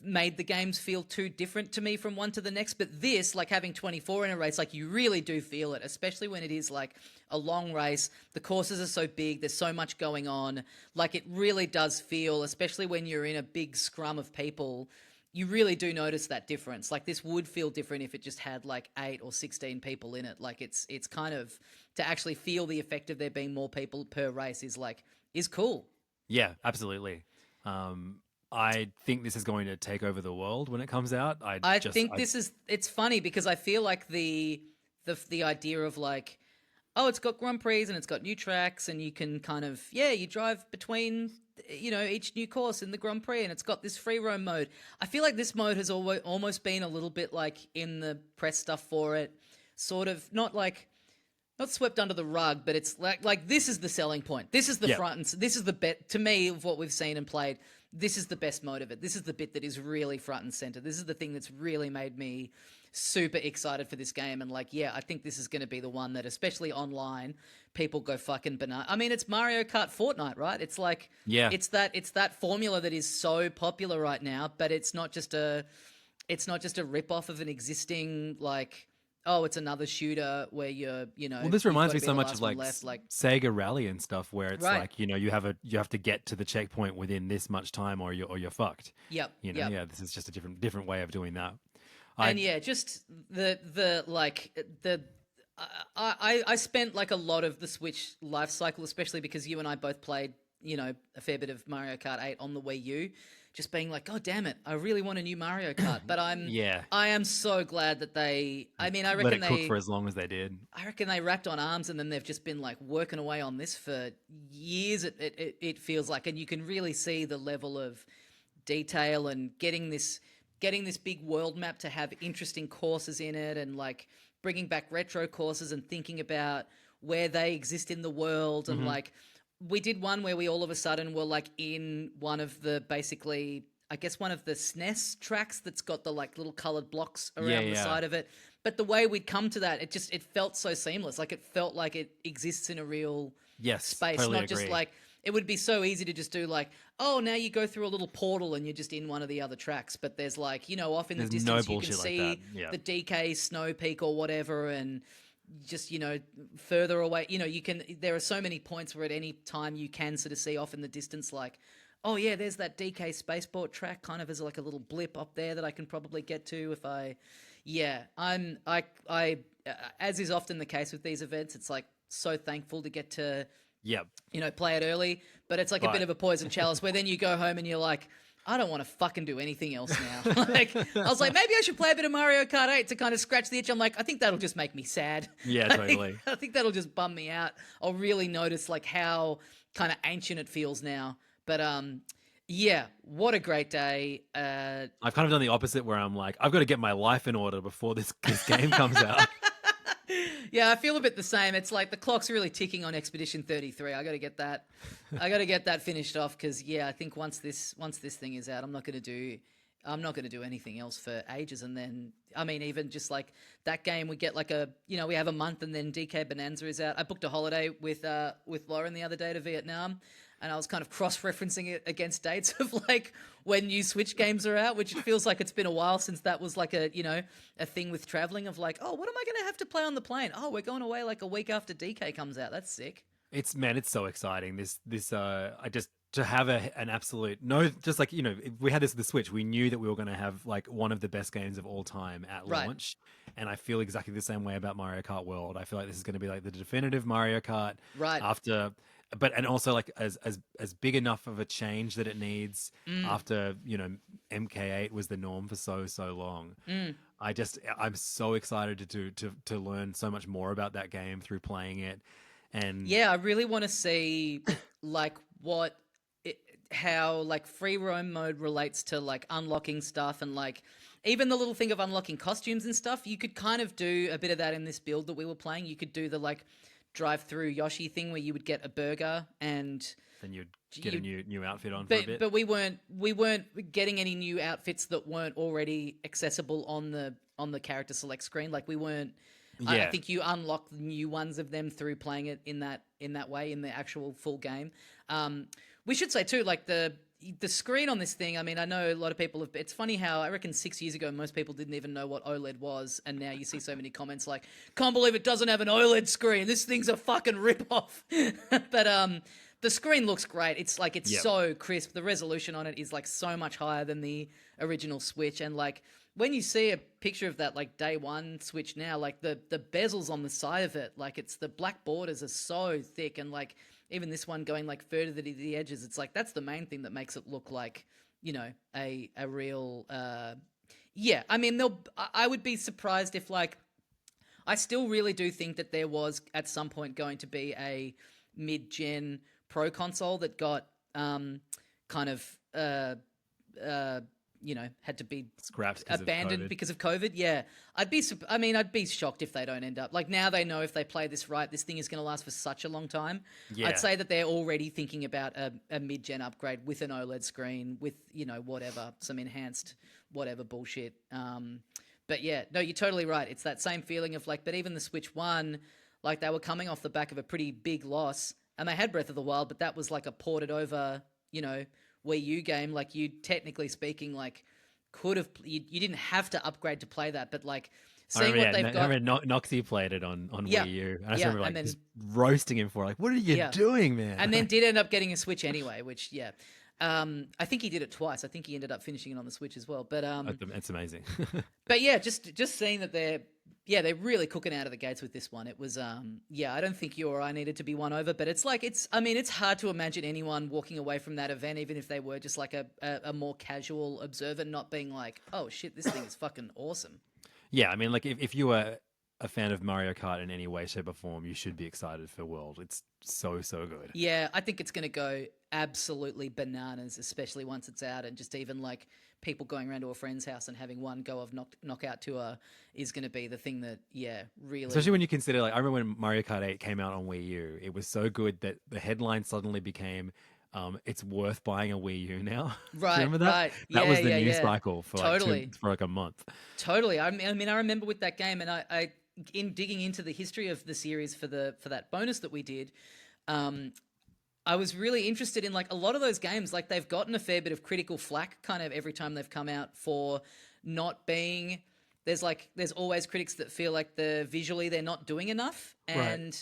made the games feel too different to me from one to the next. But this, like having 24 in a race, like you really do feel it, especially when it is like a long race. The courses are so big, there's so much going on. Like, it really does feel, especially when you're in a big scrum of people, you really do notice that difference. Like, this would feel different if it just had like 8 or 16 people in it. Like, it's kind of, to actually feel the effect of there being more people per race is cool. Yeah, absolutely. I think this is going to take over the world when it comes out. It's funny because I feel like the idea of like, oh, it's got Grand Prix and it's got new tracks, and you can kind of, you drive between, each new course in the Grand Prix, and it's got this free roam mode. I feel like this mode has almost been a little bit like in the press stuff for it, sort of not swept under the rug, but it's like this is the selling point. This is the front, and this is the bet to me of what we've seen and played. This is the best mode of it. This is the bit that is really front and center. This is the thing that's really made me super excited for this game. And like, yeah, I think this is going to be the one that, especially online, people go fucking banana. I mean, it's Mario Kart Fortnite, right? It's like, it's that formula that is so popular right now, but it's not just a rip off of an existing, like, oh, it's another shooter where well, this reminds me so much of like Sega Rally and stuff, where it's Right. like, you have to get to the checkpoint within this much time, or you're fucked. Yep. Yeah, this is just a different way of doing that. Just I spent like a lot of the Switch life cycle, especially because you and I both played, a fair bit of Mario Kart 8 on the Wii U, just being like, God damn it, I really want a new Mario Kart. But I am so glad that I reckon let it cook for as long as they did. I reckon they wrapped on arms, and then they've just been like working away on this for years. It feels like, and you can really see the level of detail and getting this big world map to have interesting courses in it, and like bringing back retro courses and thinking about where they exist in the world. And like, we did one where we all of a sudden were like in one of the, basically, I guess one of the SNES tracks that's got the like little colored blocks around the side of it. But the way we'd come to that, it felt so seamless. Like, it felt like it exists in a real space, totally not just agree. like, it would be so easy to just do like, oh, now you go through a little portal and you're just in one of the other tracks. But there's like, off in the There's no distance, you can bullshit like see that. Yeah. the DK Snow Peak or whatever, and just, further away, there are so many points where at any time you can sort of see off in the distance, like, oh yeah, there's that DK Spaceport track kind of as like a little blip up there that I can probably get to if I, as is often the case with these events, it's like so thankful to get to, play it early, but it's like a bit of a poison chalice where then you go home and you're like, I don't want to fucking do anything else now. Like, I was like, maybe I should play a bit of Mario Kart 8 to kind of scratch the itch. I'm like, I think that'll just make me sad. Yeah, totally. I think that'll just bum me out. I'll really notice like how kind of ancient it feels now. But what a great day. I've kind of done the opposite, where I'm like, I've got to get my life in order before this game comes out. Yeah, I feel a bit the same. It's like the clock's really ticking on Expedition 33. I got to get that. I got to get that finished off, because I think once this thing is out, I'm not going to do anything else for ages. And then, I mean, even just like that game, we get like we have a month, and then DK Bonanza is out. I booked a holiday with Lauren the other day to Vietnam, and I was kind of cross-referencing it against dates of like when new Switch games are out, which it feels like it's been a while since that was like a, a thing with traveling of like, oh, what am I going to have to play on the plane? Oh, we're going away like a week after DK comes out. That's sick. It's it's so exciting. I just to have an absolute no, just like if we had this with the Switch, we knew that we were going to have like one of the best games of all time at Right. launch, and I feel exactly the same way about Mario Kart World. I feel like this is going to be like the definitive Mario Kart Right. after, but and also like as big enough of a change that it needs after MK8 was the norm for so long. I'm so excited to learn so much more about that game through playing it. And Yeah, I really want to see like how like free roam mode relates to like unlocking stuff and like even the little thing of unlocking costumes and stuff. You could kind of do a bit of that in this build that we were playing. You could do the like drive through Yoshi thing where you would get a burger and then you'd get a new outfit on for but a bit. but we weren't getting any new outfits that weren't already accessible on the character select screen. Like we weren't. I think you unlock new ones of them through playing it in that way in the actual full game. We should say too, like the screen on this thing. I mean, I know a lot of people have. It's funny how I reckon 6 years ago most people didn't even know what OLED was, and now you see so many comments like, "Can't believe it doesn't have an OLED screen. This thing's a fucking rip-off." But the screen looks great. It's like so crisp. The resolution on it is like so much higher than the original Switch, and like when you see a picture of that like day one Switch now, like the bezels on the side of it, like it's the black borders are so thick, and like even this one going like further to the edges, it's like that's the main thing that makes it look like a real yeah. I mean, I would be surprised if like I still really do think that there was at some point going to be a mid-gen pro console that got kind of had to be scrapped, abandoned because of COVID. Yeah, I'd be shocked if they don't end up like now. They know if they play this right, this thing is going to last for such a long time. Yeah. I'd say that they're already thinking about a mid-gen upgrade with an OLED screen with whatever some enhanced whatever bullshit. But yeah, no, you're totally right. It's that same feeling of like, but even the Switch One, like they were coming off the back of a pretty big loss, and they had Breath of the Wild, but that was like a ported over, Wii U game. Like you, technically speaking, like could have you didn't have to upgrade to play that, but like seeing what they've got. I remember Noxie played it on Wii U, and I just remember like then, just roasting him for like, what are you doing, man? And then did end up getting a Switch anyway, which I think he did it twice. I think he ended up finishing it on the Switch as well. But it's amazing. But yeah, just seeing that they're really cooking out of the gates with this one. It was I don't think you or I needed to be won over, but it's hard to imagine anyone walking away from that event, even if they were just like a more casual observer, not being like, oh shit, this thing is fucking awesome. Yeah, I mean, like if you were a fan of Mario Kart in any way, shape, or form, you should be excited for World. It's so good. Yeah, I think it's going to go absolutely bananas, especially once it's out, and just even like people going around to a friend's house and having one go of knockout tour is going to be the thing that really. Especially when you consider, like, I remember when Mario Kart 8 came out on Wii U, it was so good that the headline suddenly became, it's worth buying a Wii U now. Right, remember that? right. That was the news cycle for totally. for like a month. Totally. I mean, I remember with that game, and I in digging into the history of the series for that bonus that we did, I was really interested in like a lot of those games. Like they've gotten a fair bit of critical flack kind of every time they've come out for not being. There's always critics that feel like visually they're not doing enough, and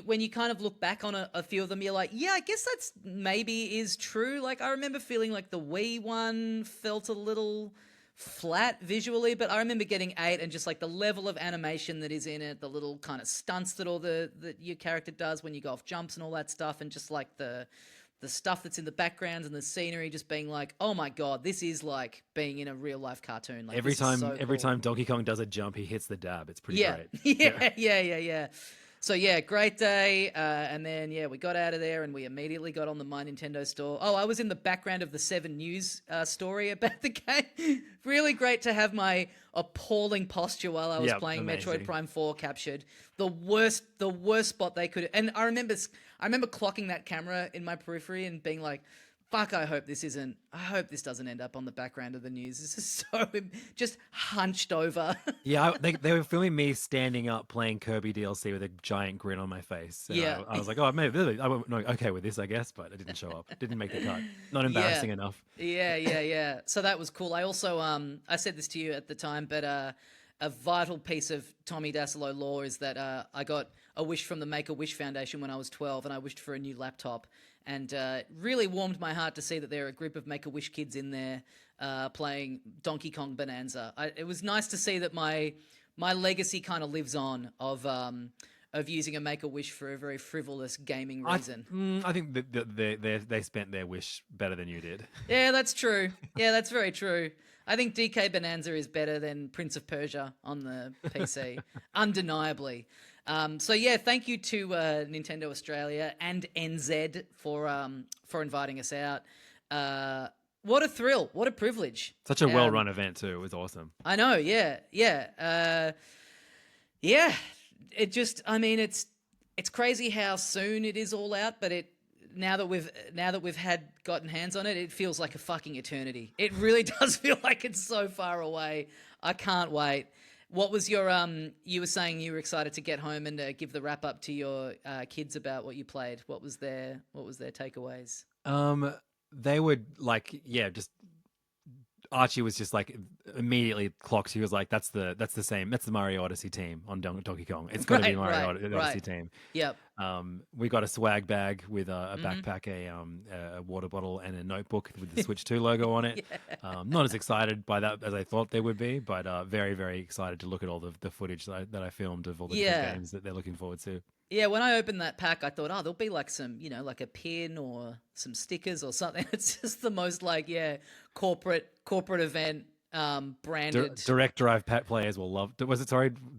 when you kind of look back on a few of them, you're like, yeah, I guess that's maybe is true. Like I remember feeling like the Wii one felt a little flat visually, but I remember getting 8 and just like the level of animation that is in it, the little kind of stunts that your character does when you go off jumps and all that stuff, and just like the stuff that's in the background and the scenery, just being like, oh my god, this is like being in a real life cartoon. Like every time Donkey Kong does a jump, he hits the dab. It's pretty great. Yeah. So yeah, great day, and then we got out of there and we immediately got on the My Nintendo store. Oh, I was in the background of the 7 News story about the game. Really great to have my appalling posture while I was playing amazing. Metroid Prime 4 captured. The worst spot they could. And I remember clocking that camera in my periphery and being like, fuck, I hope this doesn't end up on the background of the news. This is so just hunched over. Yeah, they were filming me standing up playing Kirby DLC with a giant grin on my face. And Yeah. I was like, oh, maybe I'm not okay with this, I guess, but I didn't show up. Didn't make the cut. Not embarrassing enough. Yeah. So that was cool. I also, I said this to you at the time, but a vital piece of Tommy Dassolo lore is that I got a wish from the Make-A-Wish Foundation when I was 12, and I wished for a new laptop. And it really warmed my heart to see that there are a group of Make-A-Wish kids in there playing Donkey Kong Bonanza. It was nice to see that my legacy kind of lives on of using a Make-A-Wish for a very frivolous gaming reason. I think they spent their wish better than you did. Yeah, that's true. Yeah, that's very true. I think DK Bonanza is better than Prince of Persia on the PC, undeniably. So yeah, thank you to Nintendo Australia and NZ for inviting us out. What a thrill! What a privilege! Such a well-run event too. It was awesome. I know. Yeah. It just, I mean, it's crazy how soon it is all out, but now that we've gotten hands on it, it feels like a fucking eternity. It really does feel like it's so far away. I can't wait. What was your you were saying you were excited to get home and give the wrap up to your kids about what you played. What was their takeaways? They would just Archie was just like immediately clocked. He was like, "That's the Mario Odyssey team on Donkey Kong. It's got to be Mario Odyssey team." Yep. We got a swag bag with a backpack, a water bottle, and a notebook with the Switch 2 logo on it. Yeah. Not as excited by that as I thought they would be, but very, very excited to look at all the footage that I filmed of all the different games that they're looking forward to. Yeah, when I opened that pack, I thought, there'll be like some, like a pin or some stickers or something. It's just the most corporate event, branded. Direct Drive players will love. Was it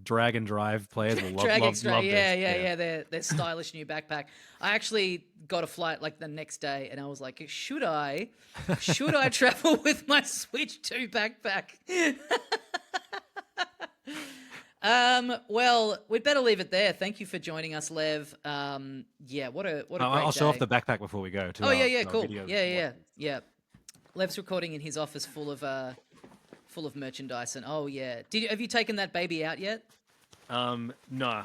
Drag and Drive players will love this. Yeah. Their stylish new backpack. I actually got a flight the next day, and I was like, should I travel with my Switch 2 backpack? Well, we'd better leave it there. Thank you for joining us, Lev. What a great I'll show day. off the backpack before we go too. Cool. Yeah. Lev's recording in his office full of merchandise, and have you taken that baby out yet? No.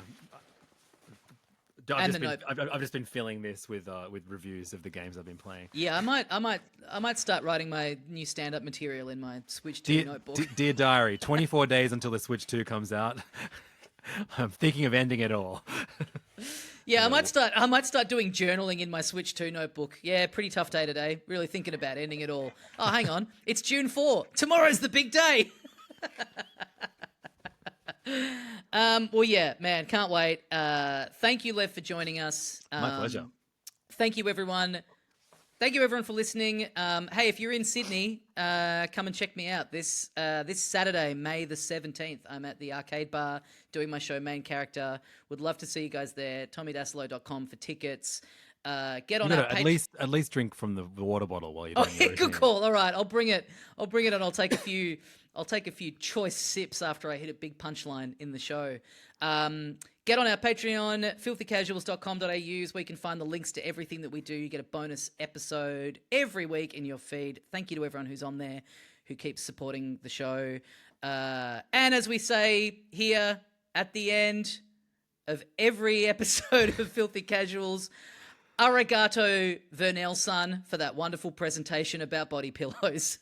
I've just been filling this with reviews of the games I've been playing. Yeah, I might start writing my new stand-up material in my Switch 2 notebook. Dear diary, 24 days until the Switch 2 comes out. I'm thinking of ending it all. Yeah, I might start doing journaling in my Switch 2 notebook. Yeah, pretty tough day today. Really thinking about ending it all. Oh, hang on. It's June 4. Tomorrow's the big day. Well, yeah, man, can't wait. Thank you, Lev, for joining us. My pleasure. Thank you, everyone. Thank you, everyone, for listening. Hey, if you're in Sydney, come and check me out. This Saturday, May the 17th, I'm at the Arcade Bar doing my show, Main Character. Would love to see you guys there. TommyDassolo.com for tickets. Get on our page. At least drink from the water bottle while you're doing your routine. Good call. All right, I'll bring it, and I'll take a few. I'll take a few choice sips after I hit a big punchline in the show. Get on our Patreon, filthycasuals.com.au, where you can find the links to everything that we do. You get a bonus episode every week in your feed. Thank you to everyone who's on there, who keeps supporting the show. And as we say here at the end of every episode of Filthy Casuals, arigato Vernel-san for that wonderful presentation about body pillows.